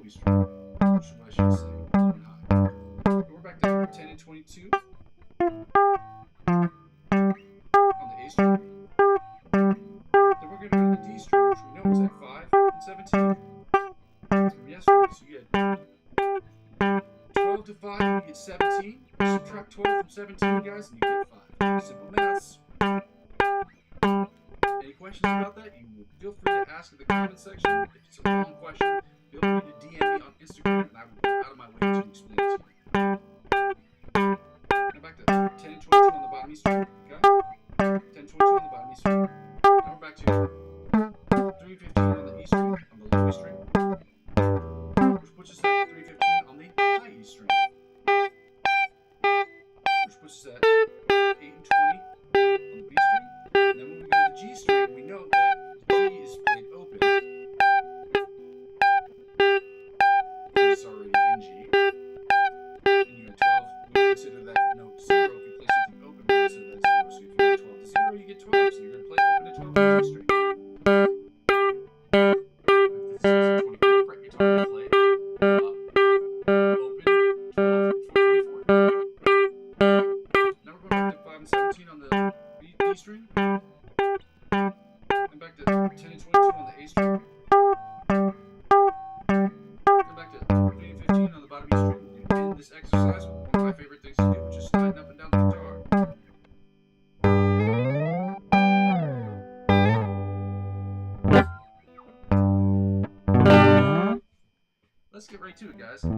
[SPEAKER 2] E string. Which is what I should say. Low and high. And we're back to 10 and 22 on the A string. Then we're going to go to the D string, which we know is at 5 and 17 from yesterday. So you get 12 to 5, you get 17. Subtract 12 from 17, guys, and you get 5. Simple maths. Any questions about that? You will feel free to ask in the comment section. If it's a long question, feel free to DM me on Instagram, and I will go out of my way to explain it to you. Now back to 10 and 22 on the bottom E string. Okay? 10 and 22 on the bottom E string. Now we're back to 3 and 15 on the E string, on the low E string, which puts us at 3 and 15 on the high E string, which puts us at 8 and 20 on the B string. And then when we go to the G string, we know that the G is played open. It's already in G. And you have 12, we consider that note 0. If you play something open, we consider that 0. So if you get 12 to 0, you get 12. So you're going to play open to 12 on the G string. If this is a 24 fret guitar, you play open 12 for 24. Now we're going back to 5 and 17 on the B string. And back to 10 and 22 on the A string. And back to 3 and 15 on the bottom E string. And end this exercise with one of my favorite things to do, which is sliding up and down the guitar. Let's get right to it, guys. All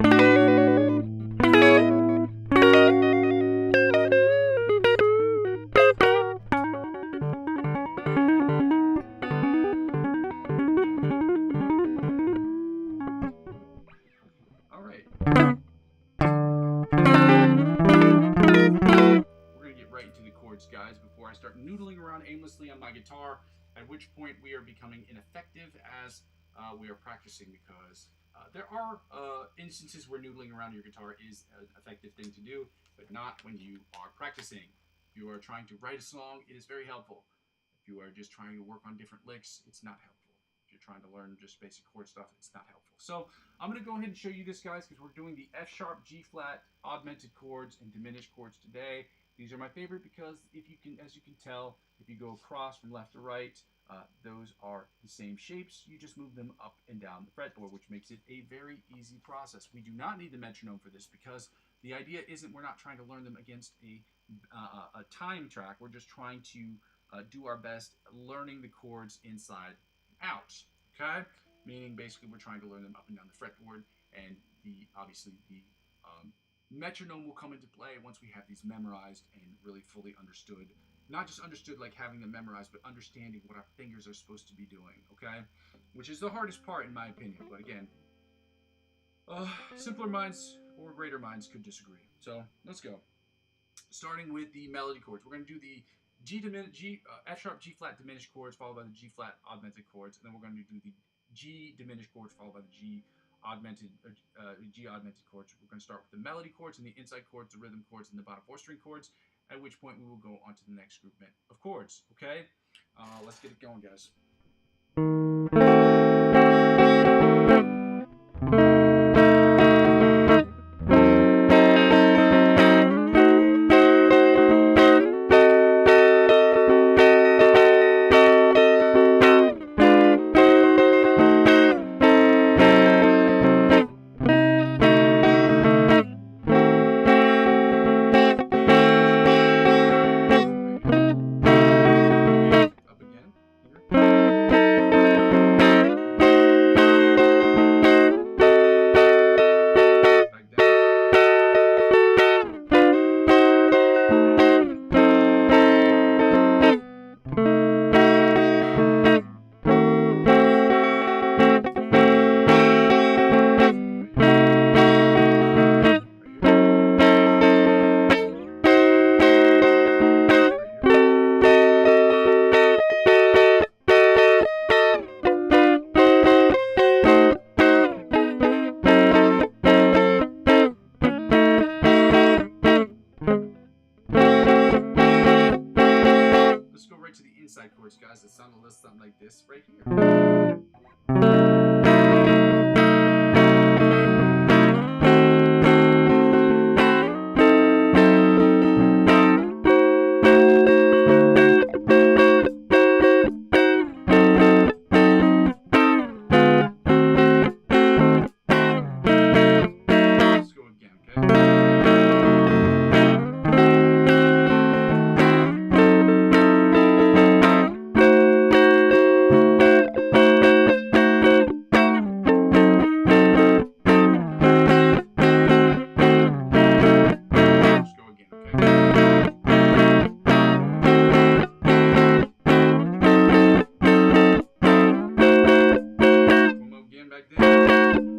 [SPEAKER 2] right. We're going to get right into the chords, guys, before I start noodling around aimlessly on my guitar, at which point we are becoming ineffective as we are practicing, because there are instances where noodling around your guitar is an effective thing to do, but not when you are practicing. If you are trying to write a song, it is very helpful. If you are just trying to work on different licks, it's not helpful. If you're trying to learn just basic chord stuff, it's not helpful. So I'm going to go ahead and show you this, guys, because we're doing the F sharp, G flat, augmented chords, and diminished chords today. These are my favorite because if you can, as you can tell, if you go across from left to right, those are the same shapes. You just move them up and down the fretboard, which makes it a very easy process. We do not need the metronome for this because the idea isn't, we're not trying to learn them against a time track. We're just trying to do our best learning the chords inside and out. Okay? Meaning basically we're trying to learn them up and down the fretboard, and obviously the metronome will come into play once we have these memorized and really fully understood. Not just understood like having them memorized, but understanding what our fingers are supposed to be doing, okay? Which is the hardest part in my opinion, but again, simpler minds or greater minds could disagree. So let's go. Starting with the melody chords, we're going to do the F sharp, G flat diminished chords, followed by the G flat augmented chords, and then we're going to do the G diminished chords, followed by the G augmented chords. We're going to start with the melody chords and the inside chords, the rhythm chords, and the bottom 4 string chords, at which point we will go on to the next groupment of chords. Okay? Let's get it going, guys. Up again. Here. playing back then.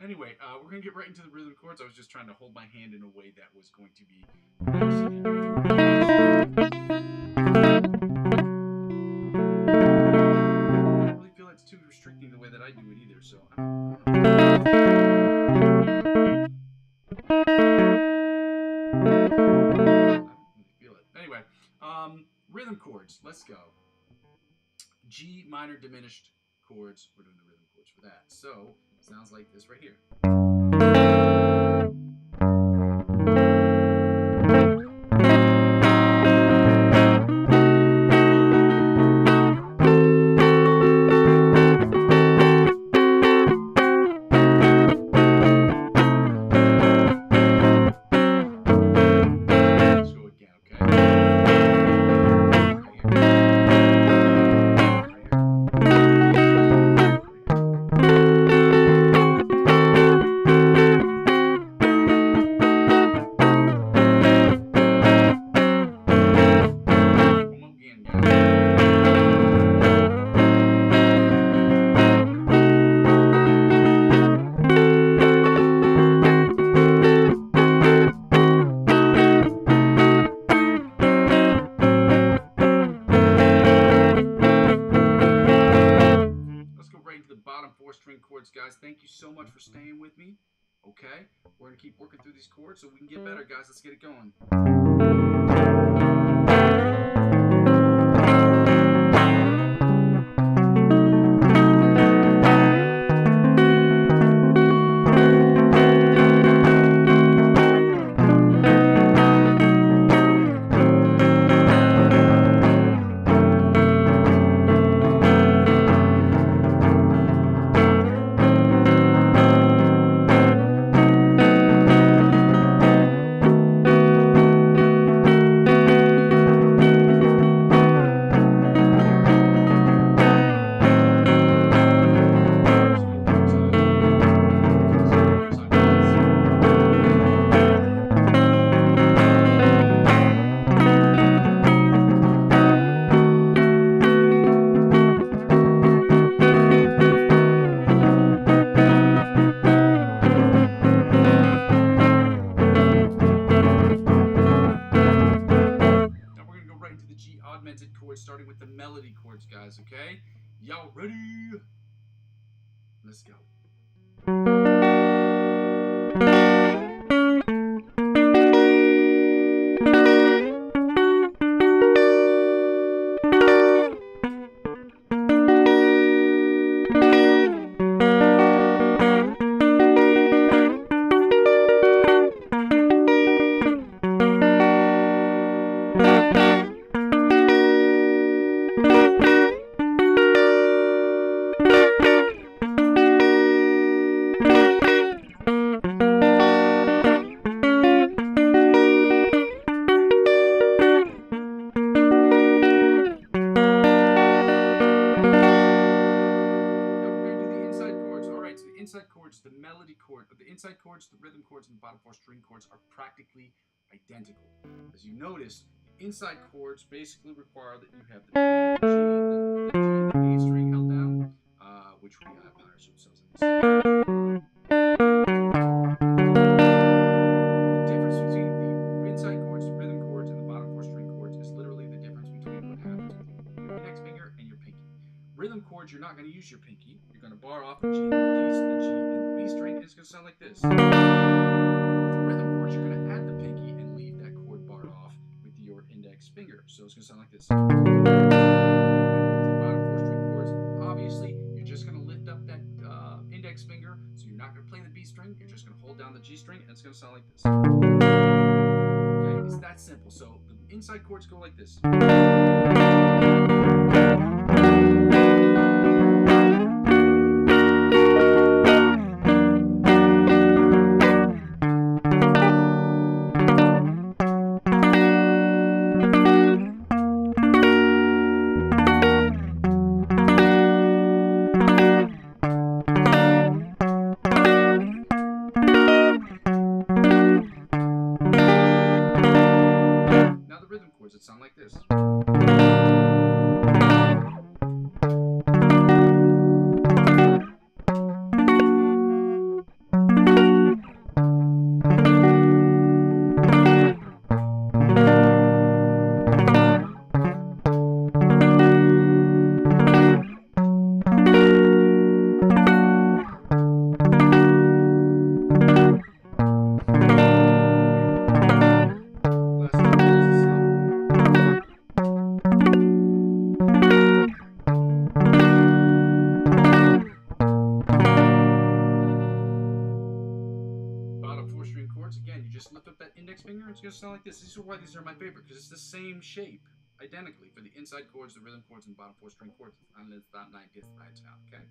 [SPEAKER 2] Anyway, we're going to get right into the rhythm chords. I was just trying to hold my hand in a way that was going to be nice and I don't really feel it's too restricting the way that I do it either, so I don't really feel it. Anyway, rhythm chords. Let's go. G minor diminished chords. We're doing the rhythm chords for that. So, it sounds like this right here. Guys, thank you so much for staying with me. Okay, we're gonna keep working through these chords so we can get better, guys. Let's get it going. Starting with the melody chords, guys, okay? Y'all ready? Let's go. The melody chord, the inside chords, the rhythm chords, and the bottom four string chords are practically identical. As you notice, the inside chords basically require that you have the D, the A string held down, which we powers themselves in this. The difference between the inside chords, the rhythm chords, and the bottom four string chords is literally the difference between what happens with your index finger and your pinky. Rhythm chords, you're not going to use your pinky. You're going to bar off the G and the D, the G and the B string, and it's going to sound like this. With the rhythm chords, you're going to add the pinky and leave that chord barred off with your index finger. So it's going to sound like this. And with the bottom four string chords, obviously, you're just going to lift up that index finger, so you're not going to play the B string. You're just going to hold down the G string, and it's going to sound like this. Okay, it's that simple. So the inside chords go like this. chords, again, you just lift up that index finger. It's going to sound like this. This is why these are my favorite, because it's the same shape, identically, for the inside chords, the rhythm chords, and bottom 4-string chords. And it's that 9th, okay?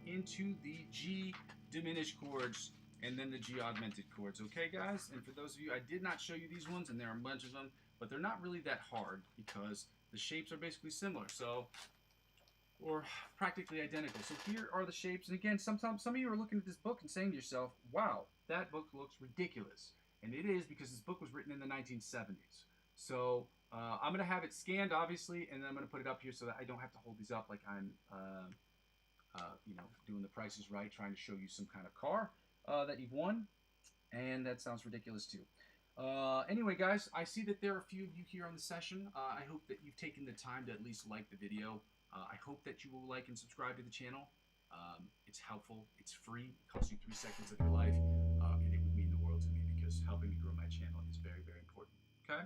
[SPEAKER 2] Into the G diminished chords and then the G augmented chords, okay guys? And for those of you, I did not show you these ones, and there are a bunch of them, but they're not really that hard because the shapes are basically similar, or practically identical. So here are the shapes, and again, some of you are looking at this book and saying to yourself, wow, that book looks ridiculous. And it is, because this book was written in the 1970s. So I'm going to have it scanned, obviously, and then I'm going to put it up here so that I don't have to hold these up like I'm doing the Price is Right, trying to show you some kind of car that you've won, and that sounds ridiculous too. Anyway, guys, I see that there are a few of you here on the session. I hope that you've taken the time to at least like the video. I hope that you will like and subscribe to the channel. It's helpful. It's free. It costs you 3 seconds of your life, and it would mean the world to me, because helping me grow my channel is very, very important. Okay?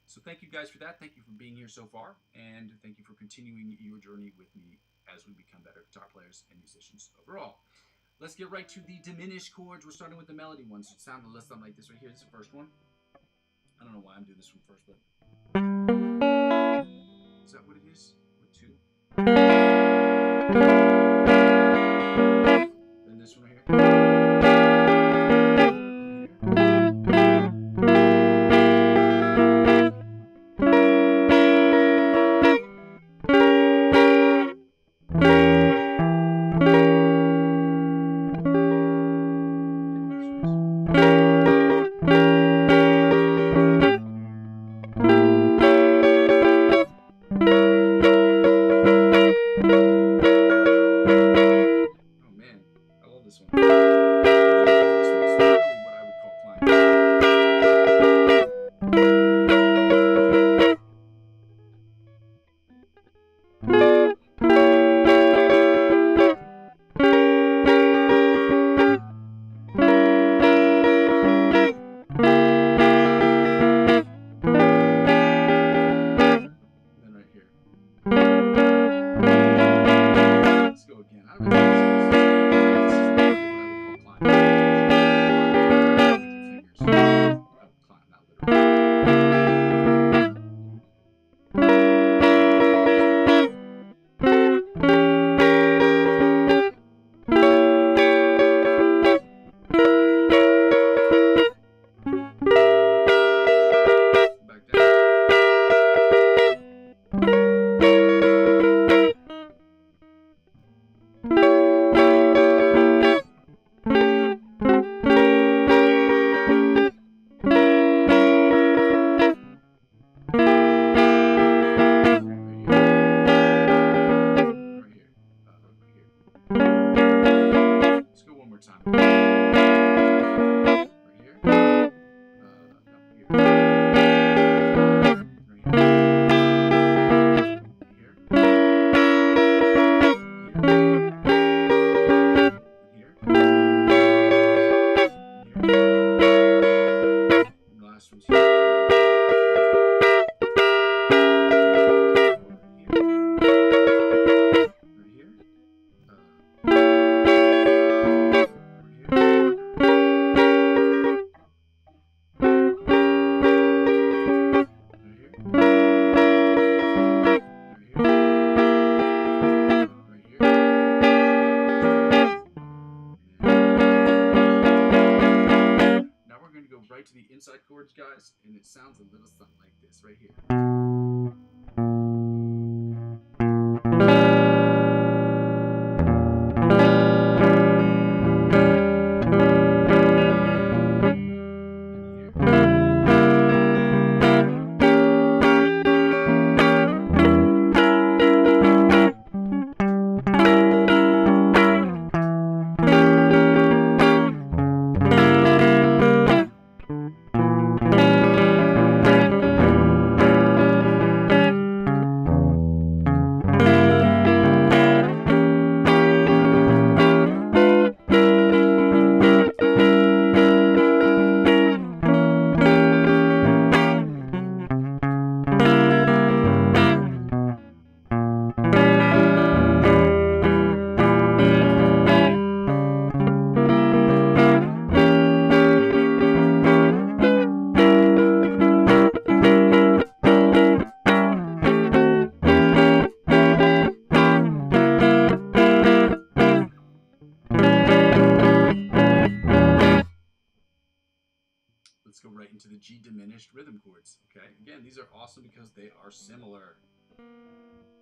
[SPEAKER 2] So thank you guys for that. Thank you for being here so far, and thank you for continuing your journey with me as we become better guitar players and musicians overall. Let's get right to the diminished chords. We're starting with the melody ones. It sounds a little something like this right here. This is the first one. I don't know why I'm doing this one first, but is that what it is? 1, 2. Then this one right here. Inside chords, guys, and it sounds a little something like this right here. chords. Okay, again, these are awesome because they are similar.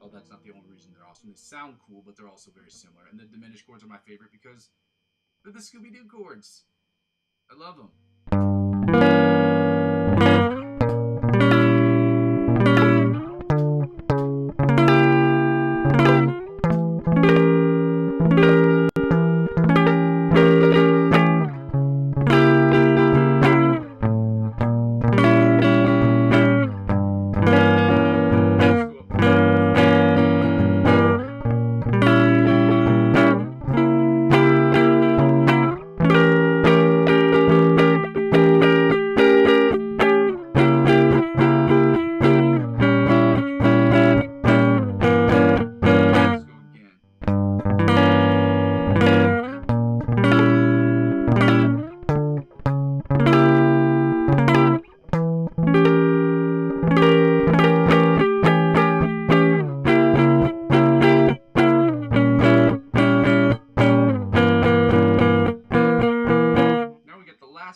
[SPEAKER 2] Oh, that's not the only reason they're awesome. They sound cool, but they're also very similar. And the diminished chords are my favorite because they're the Scooby-Doo chords. I love them.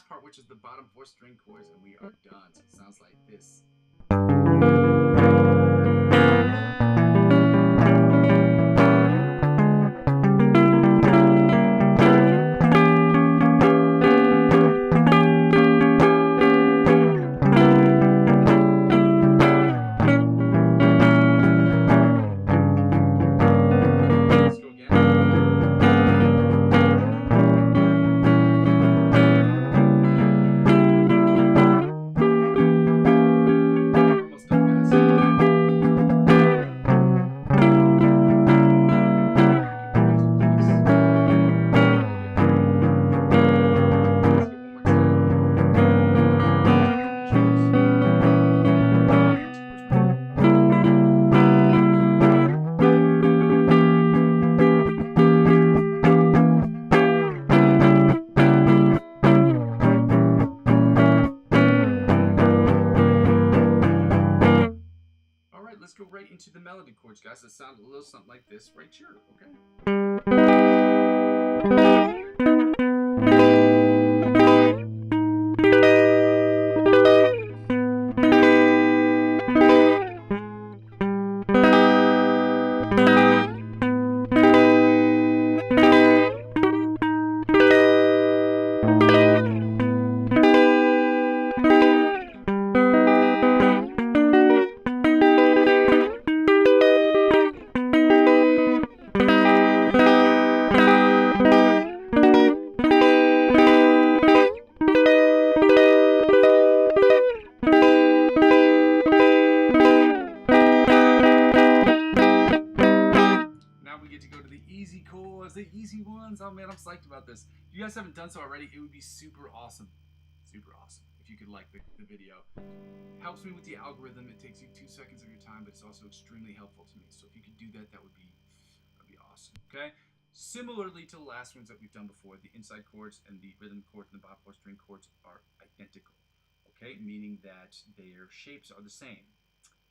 [SPEAKER 2] Part, which is the bottom 4 string chords, and we are done. So it sounds like this. Let's go right into the melody chords, guys. That sound a little something like this right here, okay? The easy ones. Oh man, I'm psyched about this. If you guys haven't done so already, it would be super awesome. Super awesome if you could like the video. Helps me with the algorithm. It takes you 2 seconds of your time, but it's also extremely helpful to me. So if you could do that, that'd be awesome. Okay? Similarly to the last ones that we've done before, the inside chords and the rhythm chords and the bottom 4 string chords are identical. Okay? Meaning that their shapes are the same.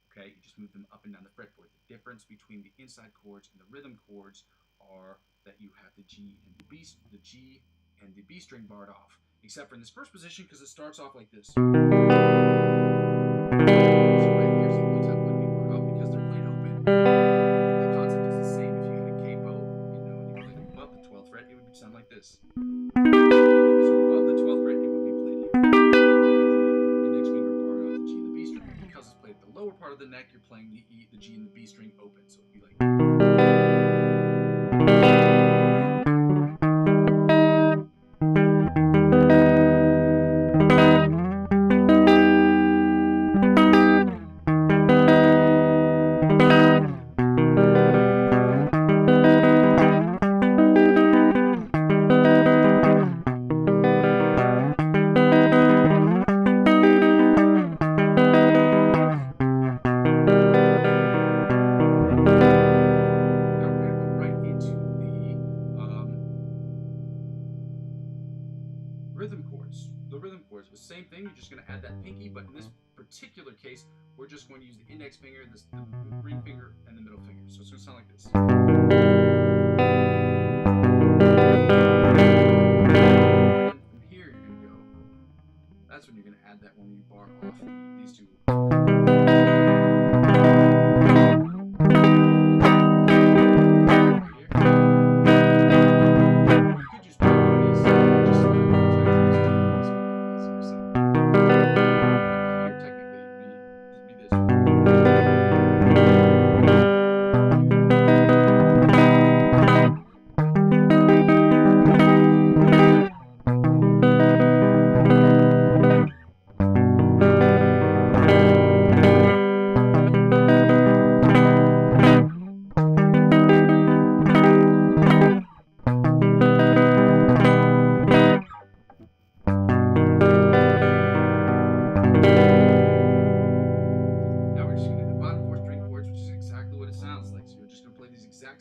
[SPEAKER 2] Okay? You just move them up and down the fretboard. The difference between the inside chords and the rhythm chords are that you have the G and the B string barred off, except for in this first position because it starts off like this. So right here's the only time it would be barred off because they're played open. The concept is the same. If you had a capo, and you played above the 12th fret, it would sound like this. So above the 12th fret, it would be played here with the index finger barred off the G and the B string. Because it's played at the lower part of the neck, you're playing the G and the B string open, so it'd be like. Rhythm chords. The rhythm chords, the same thing. You're just going to add that pinky, but in this particular case, we're just going to use the index finger, the ring finger, and the middle finger. So it's going to sound like this. And from here, you're going to go. That's when you're going to add that when you bar off these two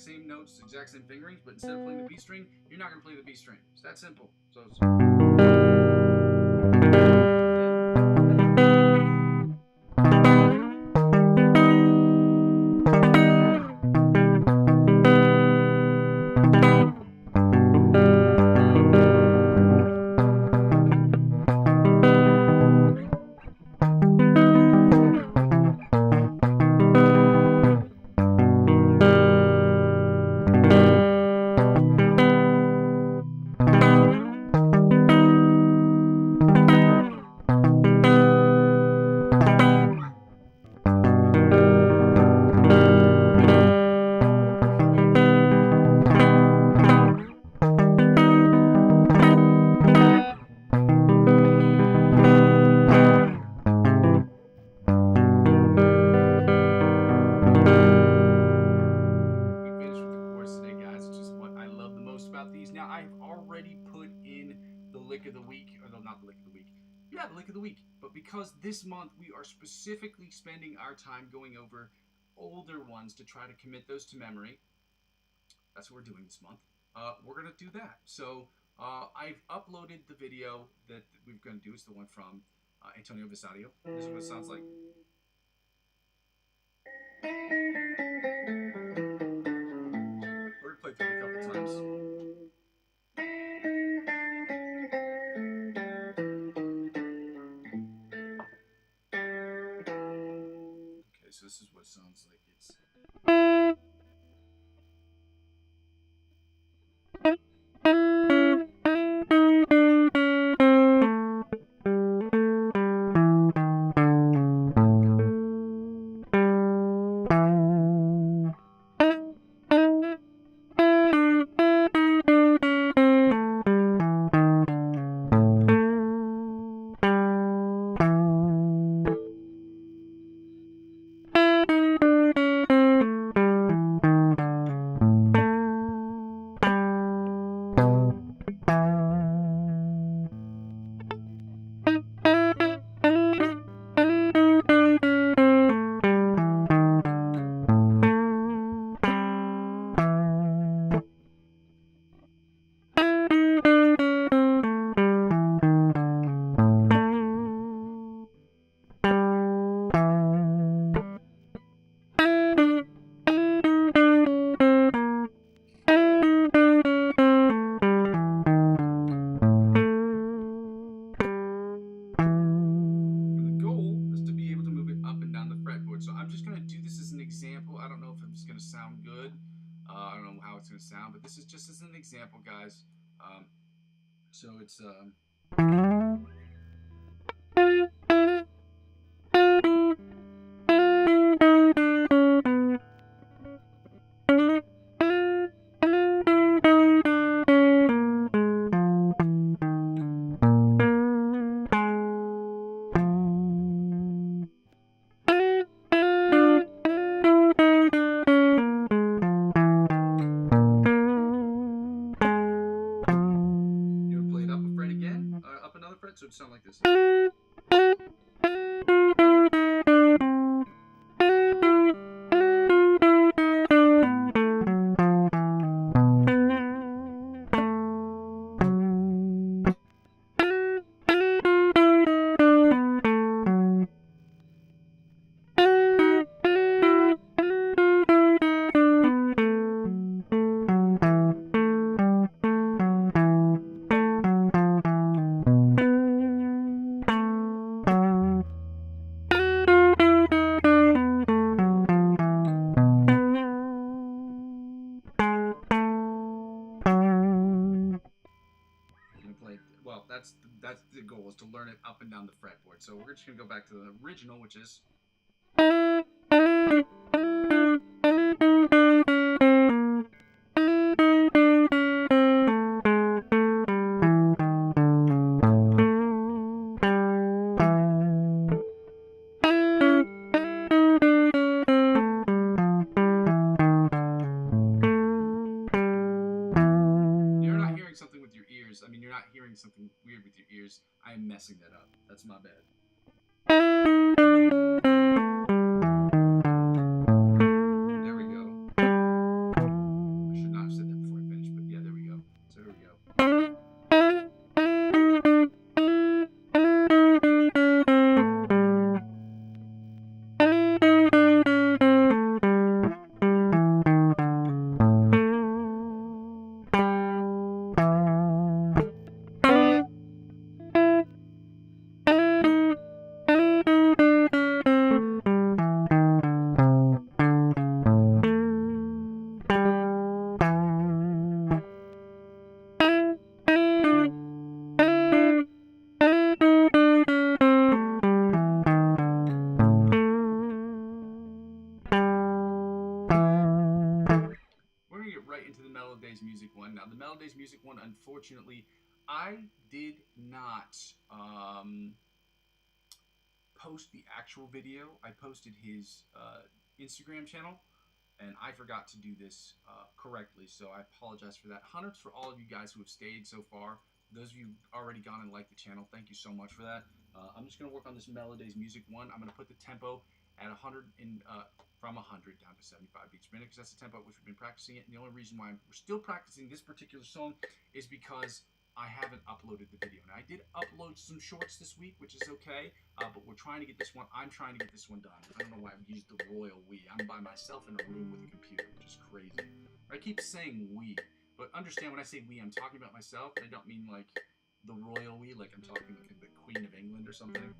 [SPEAKER 2] same notes, exact same fingerings, but instead of playing the B string, you're not going to play the B string. It's that simple. So it's... Now, I've already put in the lick of the week, or no, not the lick of the week. Yeah, the lick of the week. But because this month we are specifically spending our time going over older ones to try to commit those to memory, that's what we're doing this month. We're going to do that. So I've uploaded the video that we're going to do. It's the one from Antonio Visadio. This is what it sounds like. We're going to play through it a couple times. So this is what it sounds like. It's so I'm just going to do this as an example. I don't know if it's going to sound good. I don't know how it's going to sound, but this is just as an example, guys. So it's... So it'd sound like this. Well, that's the goal, is to learn it up and down the fretboard. So we're just going to go back to the original, which is... something with your ears. I mean, you're not hearing something weird with your ears. I am messing that up. That's my bad. There we go. Days Music one. Now, the Mellow Days Music one, unfortunately, I did not post the actual video. I posted his Instagram channel, and I forgot to do this correctly, so I apologize for that. Hundreds for all of you guys who have stayed so far. Those of you already gone and liked the channel, thank you so much for that. I'm just going to work on this Mellow Days Music one. I'm going to put the tempo at 100 from 100 down to 75 beats per minute, because that's the tempo at which we've been practicing it. And the only reason why we're still practicing this particular song is because I haven't uploaded the video. Now, I did upload some shorts this week, which is okay, but we're trying to get this one. I'm trying to get this one done. I don't know why I've used the royal we. I'm by myself in a room with a computer, which is crazy. I keep saying we, but understand when I say we, I'm talking about myself. I don't mean like the royal we, like I'm talking like the Queen of England or something.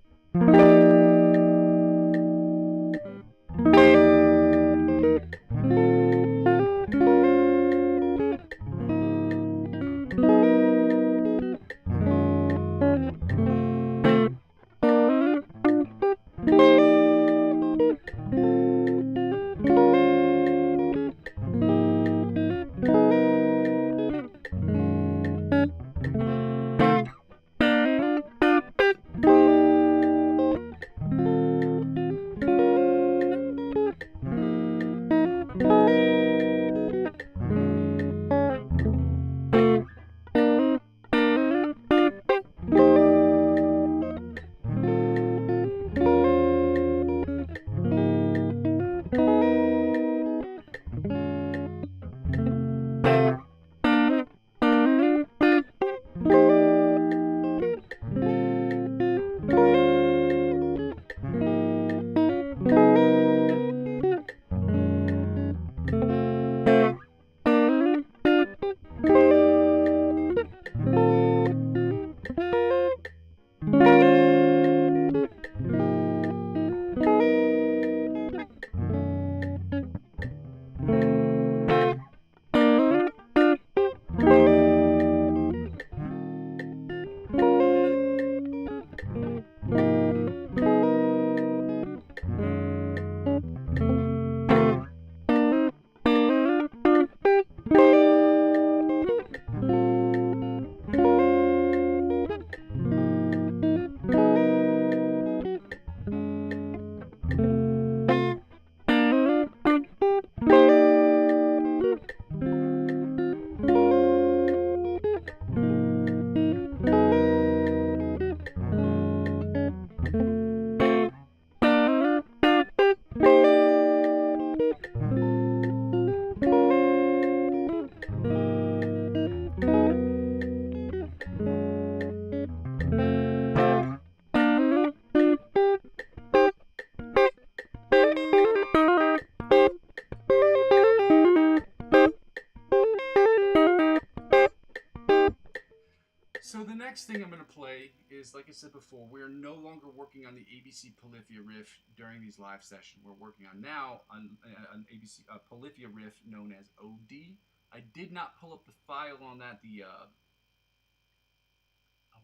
[SPEAKER 2] So the next thing I'm going to play is, like I said before, we're no longer working on the ABC Polyphia riff during these live sessions. We're working on now on an ABC Polyphia riff known as OD. I did not pull up the file on that. Oh,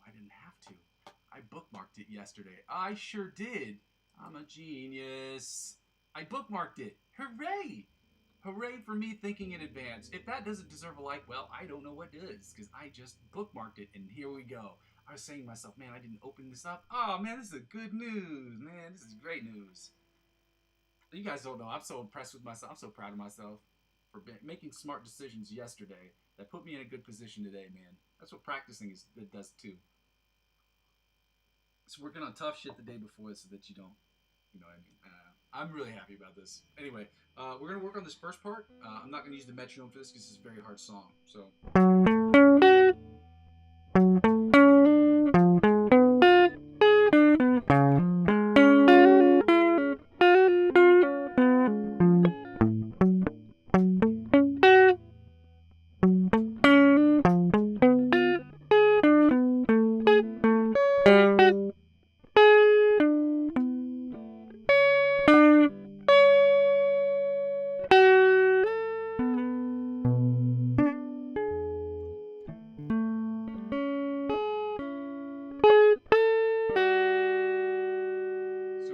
[SPEAKER 2] I didn't have to. I bookmarked it yesterday. I sure did. I'm a genius. I bookmarked it. Hooray! Hooray for me thinking in advance. If that doesn't deserve a like, well, I don't know what does, because I just bookmarked it, and here we go. I was saying to myself, man, I didn't open this up. Oh, man, this is good news. Man, this is great news. You guys don't know. I'm so impressed with myself. I'm so proud of myself for making smart decisions yesterday that put me in a good position today, man. That's what practicing does, too. It's working on tough shit the day before so that you don't, you know what I mean? I'm really happy about this. Anyway, we're going to work on this first part. I'm not going to use the metronome for this because it's a very hard song. So.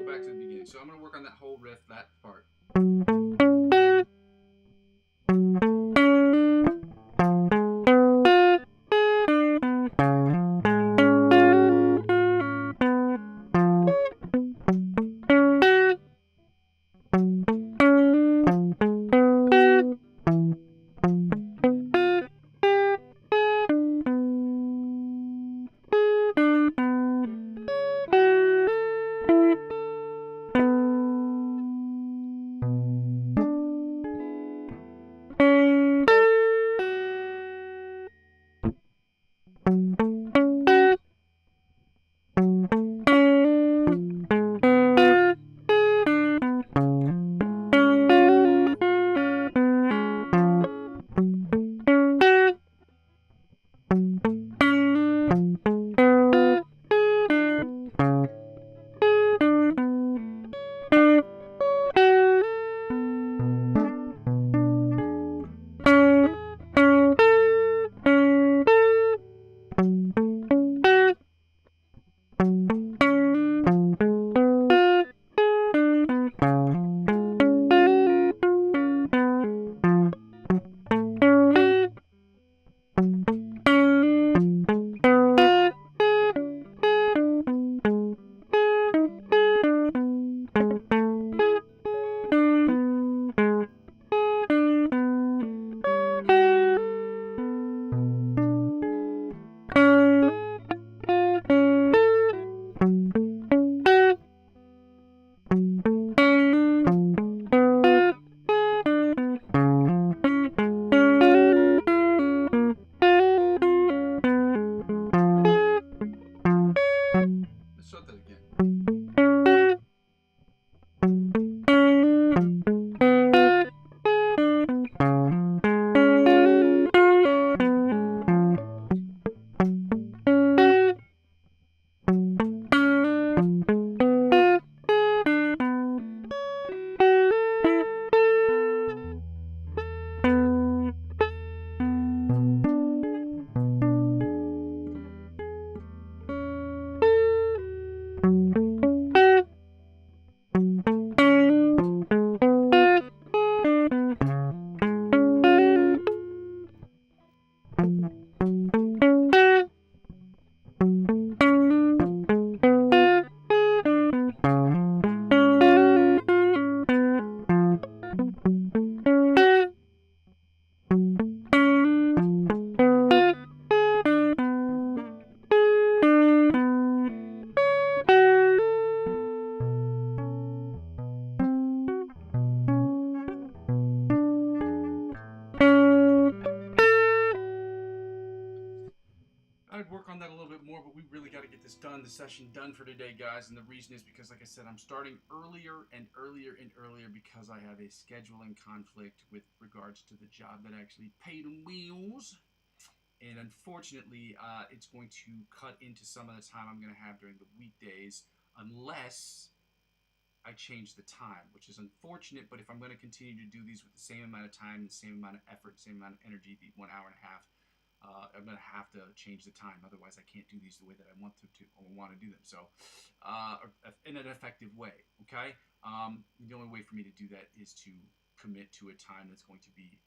[SPEAKER 2] Back to the beginning. So I'm going to work on that whole riff, that part. session done for today, guys. And the reason is because, like I said, I'm starting earlier and earlier and earlier because I have a scheduling conflict with regards to the job that actually paid the wheels. And unfortunately, it's going to cut into some of the time I'm going to have during the weekdays unless I change the time, which is unfortunate. But if I'm going to continue to do these with the same amount of time, the same amount of effort, the same amount of energy, the 1 hour and a half, I'm going to have to change the time. Otherwise, I can't do these the way that I want to or want to do them. So, in an effective way, okay? The only way for me to do that is to commit to a time that's going to be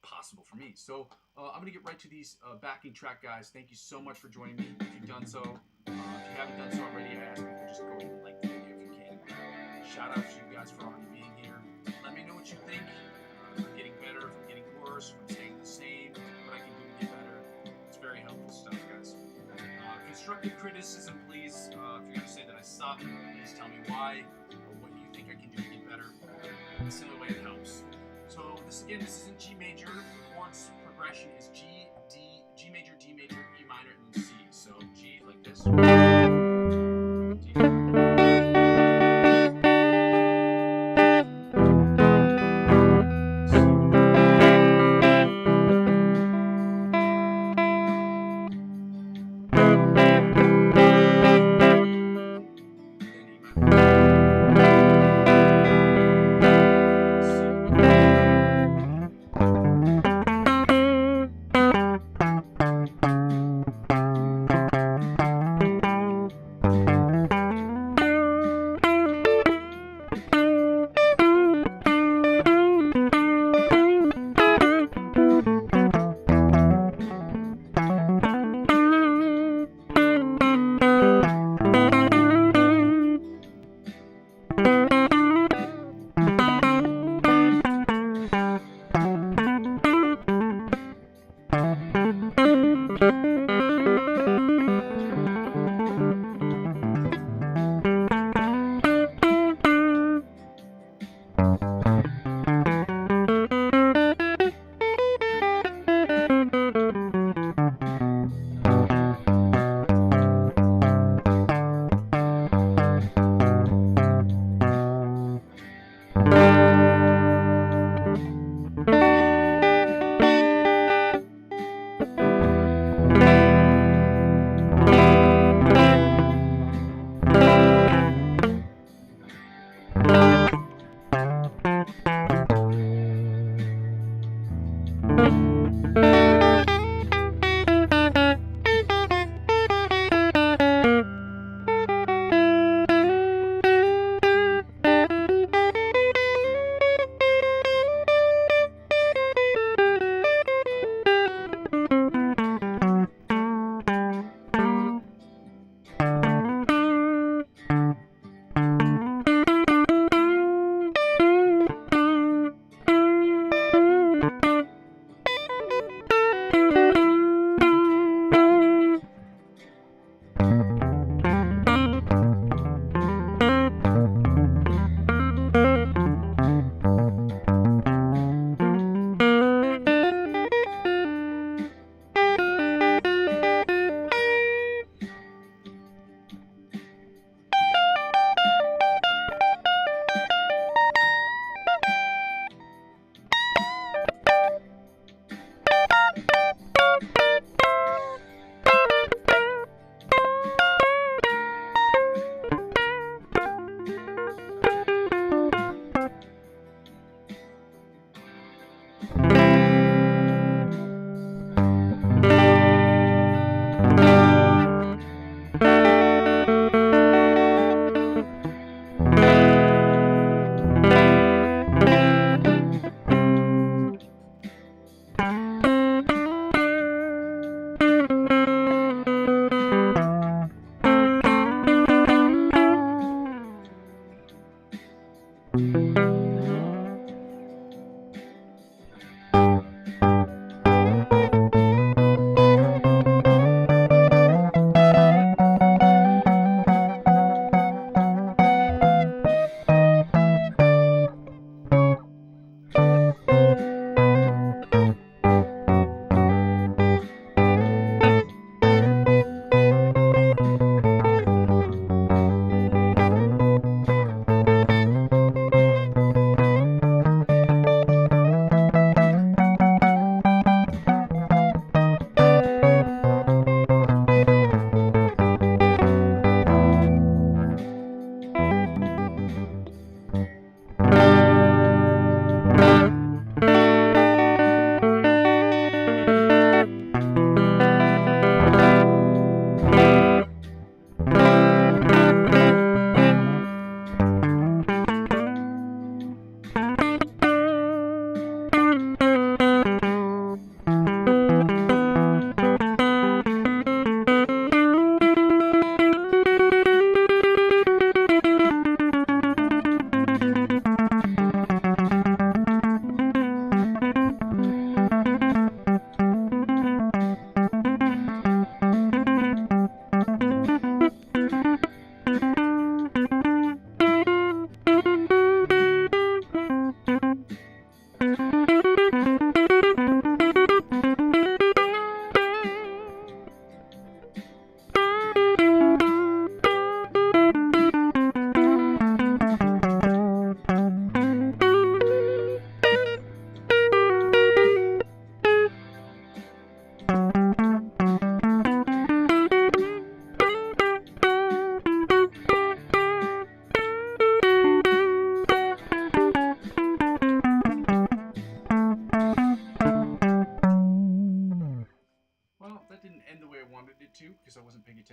[SPEAKER 2] possible for me. So, I'm going to get right to these backing track, guys. Thank you so much for joining me. If you've done so, if you haven't done so already, I ask you to just go ahead and like the video if you can. Shout out to you guys for already being here. Let me know what you think. If I'm getting better, if I'm getting worse, if I'm staying the same, what I can do to get better. It's very helpful stuff, guys. Constructive criticism, please. If you're going to say that I suck, please tell me why or what you think I can do to get better. In a similar way, it helps. So this is in G major. The chords progression is G, D, G major, D major, E minor, and then C. So G like this.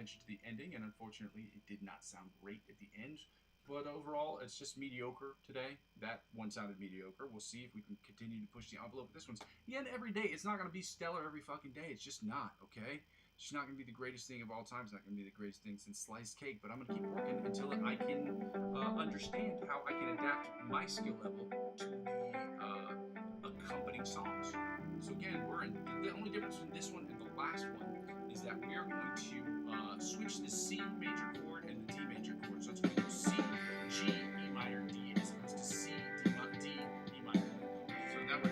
[SPEAKER 2] attention to the ending, and unfortunately, it did not sound great at the end. But overall, it's just mediocre today. That one sounded mediocre. We'll see if we can continue to push the envelope with this one. Again, every day, it's not going to be stellar every fucking day. It's just not, okay? It's just not going to be the greatest thing of all time. It's not going to be the greatest thing since sliced cake. But I'm going to keep working until I can understand how I can adapt my skill level to the accompanying songs. So again, the only difference between this one and the last one is that we are going to switch the C major chord and the D major chord. So it's going to go C, G, E minor, D, as opposed to C, D, E minor. So that would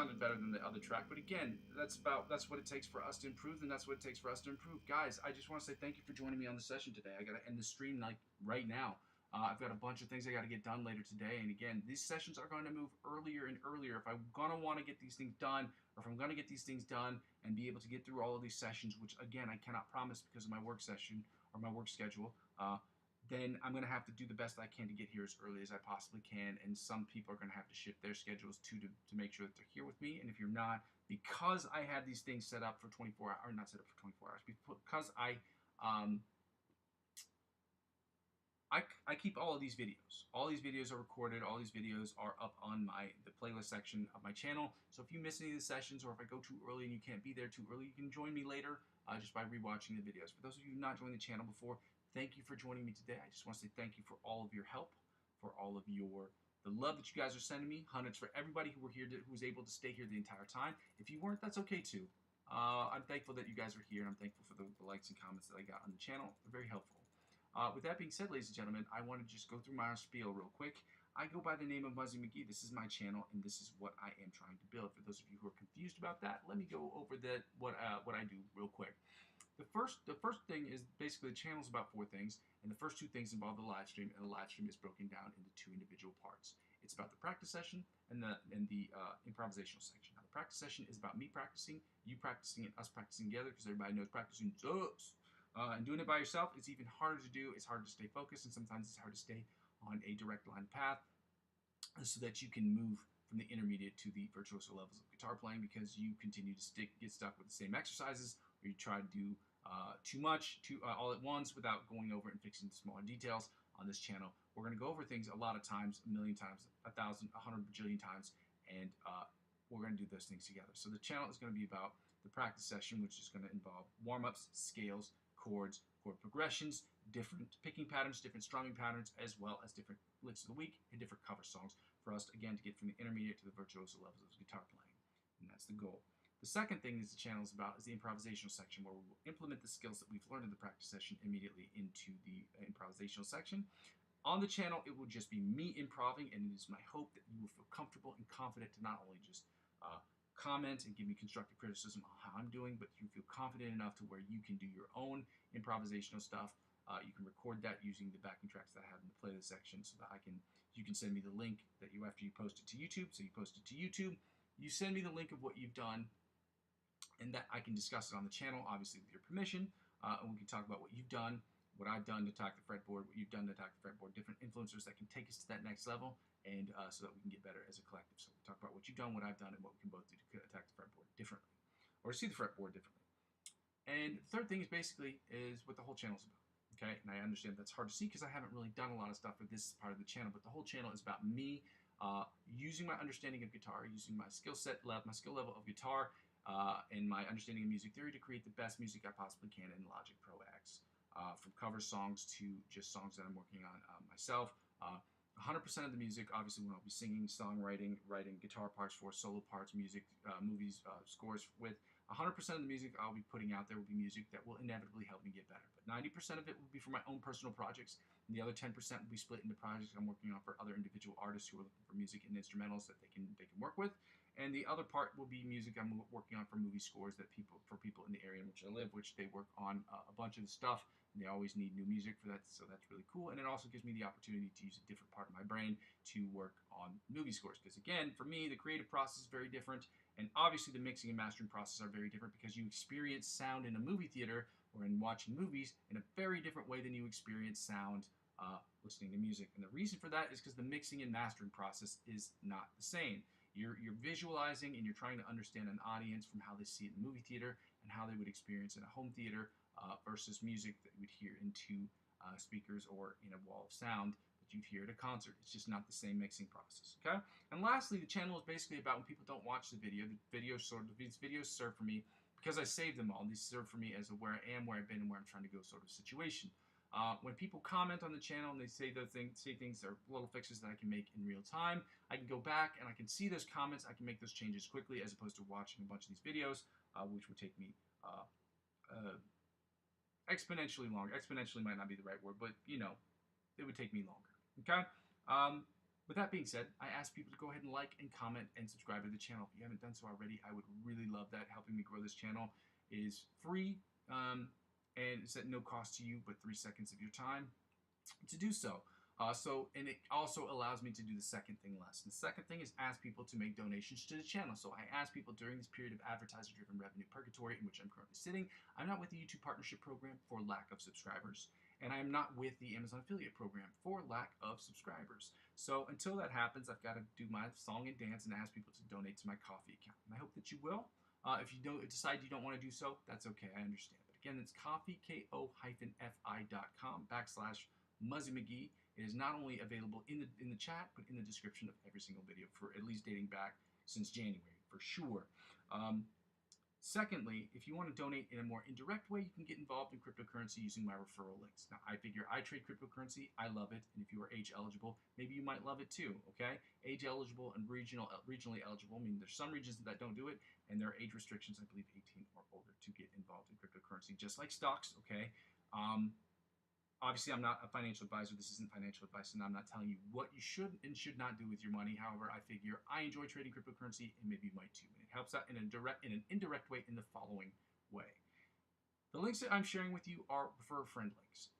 [SPEAKER 2] sounded better than the other track, but again, that's what it takes for us to improve, and that's what it takes for us to improve. Guys, I just want to say thank you for joining me on the session today. I gotta end the stream like right now. I've got a bunch of things I got to get done later today, and again, these sessions are going to move earlier and earlier. If I'm going to want to get these things done, or if I'm going to get these things done and be able to get through all of these sessions, which again, I cannot promise because of my work session or my work schedule, then I'm going to have to do the best I can to get here as early as I possibly can, and some people are going to have to shift their schedules to make sure that they're here with me, and if you're not, because I had these things set up for 24 hours, or not set up for 24 hours, because I keep all of these videos. All these videos are recorded. All these videos are up on the playlist section of my channel. So if you miss any of the sessions, or if I go too early and you can't be there too early, you can join me later just by rewatching the videos. For those of you who have not joined the channel before, thank you for joining me today. I just want to say thank you for all of your help, for all of the love that you guys are sending me. Hundreds for everybody who was able to stay here the entire time. If you weren't, that's okay too. I'm thankful that you guys are here, and I'm thankful for the likes and comments that I got on the channel. They're very helpful. With that being said, ladies and gentlemen, I want to just go through my spiel real quick. I go by the name of Muzzy McGee. This is my channel, and this is what I am trying to build. For those of you who are confused about that, let me go over what I do real quick. The first thing is basically the channel is about 4 things, and the first 2 things involve the live stream, and the live stream is broken down into 2 individual parts. It's about the practice session and the improvisational section. Now, the practice session is about me practicing, you practicing, and us practicing together, because everybody knows practicing sucks. And doing it by yourself, it's even harder to do. It's hard to stay focused, and sometimes it's hard to stay on a direct line path so that you can move from the intermediate to the virtuoso levels of guitar playing, because you continue to get stuck with the same exercises, or you try to do too much all at once without going over and fixing the smaller details. On this channel, we're going to go over things a lot of times, a million times, 1,000, 100 bajillion times, and we're going to do those things together. So the channel is going to be about the practice session, which is going to involve warm-ups, scales, chords, chord progressions, different picking patterns, different strumming patterns, as well as different licks of the week and different cover songs for us, again, to get from the intermediate to the virtuoso levels of guitar playing. And that's the goal. The second thing that the channel is about is the improvisational section, where we will implement the skills that we've learned in the practice session immediately into the improvisational section. On the channel, it will just be me improving, and it is my hope that you will feel comfortable and confident to not only just comment and give me constructive criticism on how I'm doing, but you feel confident enough to where you can do your own improvisational stuff. You can record that using the backing tracks that I have in the playlist section, so that you can send me the link that after you post it to YouTube. So you post it to YouTube, you send me the link of what you've done, and that I can discuss it on the channel, obviously with your permission, and we can talk about what you've done, what I've done to attack the fretboard, what you've done to attack the fretboard, different influencers that can take us to that next level, and so that we can get better as a collective. So we talk about what you've done, what I've done, and what we can both do to attack the fretboard differently, or see the fretboard differently. And the third thing is basically what the whole channel is about. Okay, and I understand that's hard to see because I haven't really done a lot of stuff for this part of the channel, but the whole channel is about me using my understanding of guitar, using my skill level of guitar, and my understanding of music theory to create the best music I possibly can in Logic Pro X. From cover songs to just songs that I'm working on myself. 100% of the music, obviously, when I'll be singing, songwriting, writing guitar parts for, solo parts, music, movies, scores with. 100% of the music I'll be putting out there will be music that will inevitably help me get better. But 90% of it will be for my own personal projects, and the other 10% will be split into projects I'm working on for other individual artists who are looking for music and instrumentals that they can work with. And the other part will be music I'm working on for movie scores for people in the area in which I live, which they work on a bunch of the stuff. And they always need new music for that, so that's really cool. And it also gives me the opportunity to use a different part of my brain to work on movie scores. Because again, for me, the creative process is very different, and obviously the mixing and mastering process are very different, because you experience sound in a movie theater or in watching movies in a very different way than you experience sound listening to music. And the reason for that is because the mixing and mastering process is not the same. You're visualizing and you're trying to understand an audience from how they see it in the movie theater and how they would experience it in a home theater versus music that you would hear in 2 speakers or in a wall of sound that you'd hear at a concert. It's just not the same mixing process, okay? And lastly, the channel is basically about when people don't watch the video. These videos serve for me because I saved them all. These serve for me as a where I am, where I've been, and where I'm trying to go sort of situation. When people comment on the channel and they say things that are little fixes that I can make in real time, I can go back and I can see those comments. I can make those changes quickly, as opposed to watching a bunch of these videos, which would take me exponentially longer. Exponentially might not be the right word, but you know, it would take me longer. Okay. With that being said, I ask people to go ahead and like and comment and subscribe to the channel. If you haven't done so already, I would really love that. Helping me grow this channel is free, and it's at no cost to you, but 3 seconds of your time to do so. And it also allows me to do the second thing less. And the second thing is ask people to make donations to the channel. So I ask people during this period of advertiser-driven revenue purgatory in which I'm currently sitting. I'm not with the YouTube partnership program for lack of subscribers. And I am not with the Amazon affiliate program for lack of subscribers. So until that happens, I've got to do my song and dance and ask people to donate to my Ko-fi account. And I hope that you will. If you don't decide you don't want to do so, that's okay. I understand. But again, it's Ko-fi, ko-fi.com/Muzzy McGee. It is not only available in the chat, but in the description of every single video for at least dating back since January, for sure. Secondly, if you want to donate in a more indirect way, you can get involved in cryptocurrency using my referral links. Now, I figure I trade cryptocurrency. I love it. And if you are age eligible, maybe you might love it too, okay? Age eligible and regionally eligible mean there's some regions that don't do it, and there are age restrictions, I believe 18 or older, to get involved in cryptocurrency, just like stocks, okay? Obviously, I'm not a financial advisor. This isn't financial advice, and I'm not telling you what you should and should not do with your money. However, I figure I enjoy trading cryptocurrency, and maybe you might too. And it helps out in an indirect way in the following way. The links that I'm sharing with you are refer a friend links.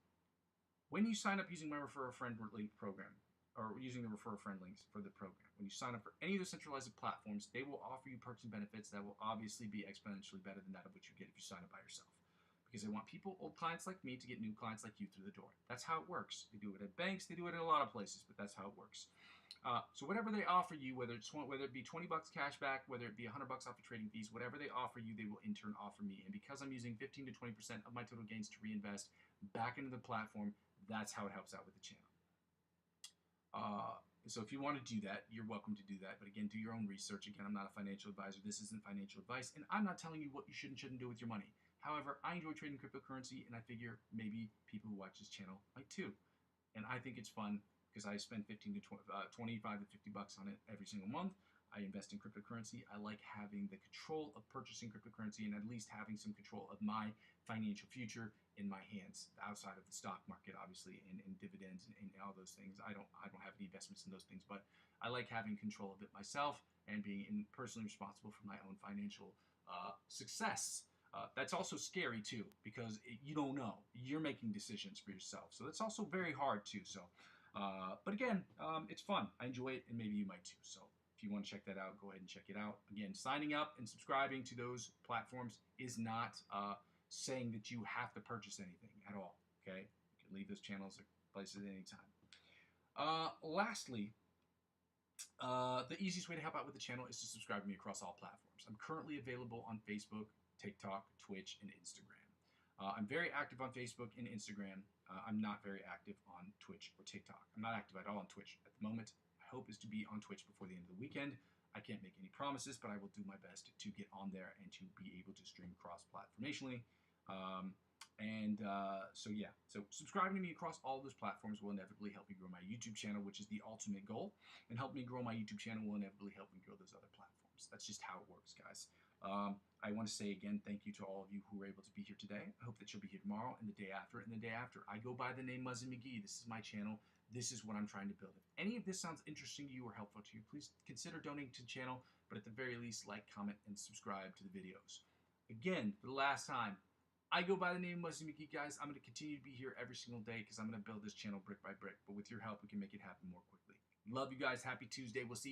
[SPEAKER 2] When you sign up using my refer a friend link program, or using the refer a friend links for the program, when you sign up for any of the centralized platforms, they will offer you perks and benefits that will obviously be exponentially better than that of what you get if you sign up by yourself. Because they want people, old clients like me, to get new clients like you through the door. That's how it works. They do it at banks, they do it in a lot of places, but that's how it works. So whatever they offer you, whether it be 20 bucks cash back, whether it be 100 bucks off of trading fees, whatever they offer you, they will in turn offer me. And because I'm using 15 to 20% of my total gains to reinvest back into the platform, that's how it helps out with the channel. So if you want to do that, you're welcome to do that. But again, do your own research. Again, I'm not a financial advisor. This isn't financial advice. And I'm not telling you what you should and shouldn't do with your money. However, I enjoy trading cryptocurrency, and I figure maybe people who watch this channel might too. And I think it's fun because I spend 25 to 50 bucks on it every single month. I invest in cryptocurrency. I like having the control of purchasing cryptocurrency and at least having some control of my financial future in my hands, outside of the stock market, obviously, and dividends and all those things. I don't have any investments in those things, but I like having control of it myself and being personally responsible for my own financial success. That's also scary too, because you don't know. You're making decisions for yourself. So that's also very hard too. So, but again, it's fun. I enjoy it, and maybe you might too. So if you want to check that out, go ahead and check it out. Again, signing up and subscribing to those platforms is not saying that you have to purchase anything at all. Okay? You can leave those channels or places at any time. Lastly, the easiest way to help out with the channel is to subscribe to me across all platforms. I'm currently available on Facebook, TikTok, Twitch, and Instagram. I'm very active on Facebook and Instagram. I'm not very active on Twitch or TikTok. I'm not active at all on Twitch at the moment. My hope is to be on Twitch before the end of the weekend. I can't make any promises, but I will do my best to get on there and to be able to stream cross-platformationally. So yeah, so subscribing to me across all of those platforms will inevitably help me grow my YouTube channel, which is the ultimate goal. And help me grow my YouTube channel will inevitably help me grow those other platforms. That's just how it works, guys. I want to say again, thank you to all of you who were able to be here today. I hope that you'll be here tomorrow and the day after and the day after. I go by the name Muzzy McGee. This is my channel. This is what I'm trying to build. If any of this sounds interesting to you or helpful to you, please consider donating to the channel, but at the very least, like, comment, and subscribe to the videos. Again, for the last time, I go by the name Muzzy McGee, guys. I'm going to continue to be here every single day because I'm going to build this channel brick by brick. But with your help, we can make it happen more quickly. Love you guys. Happy Tuesday. We'll see you.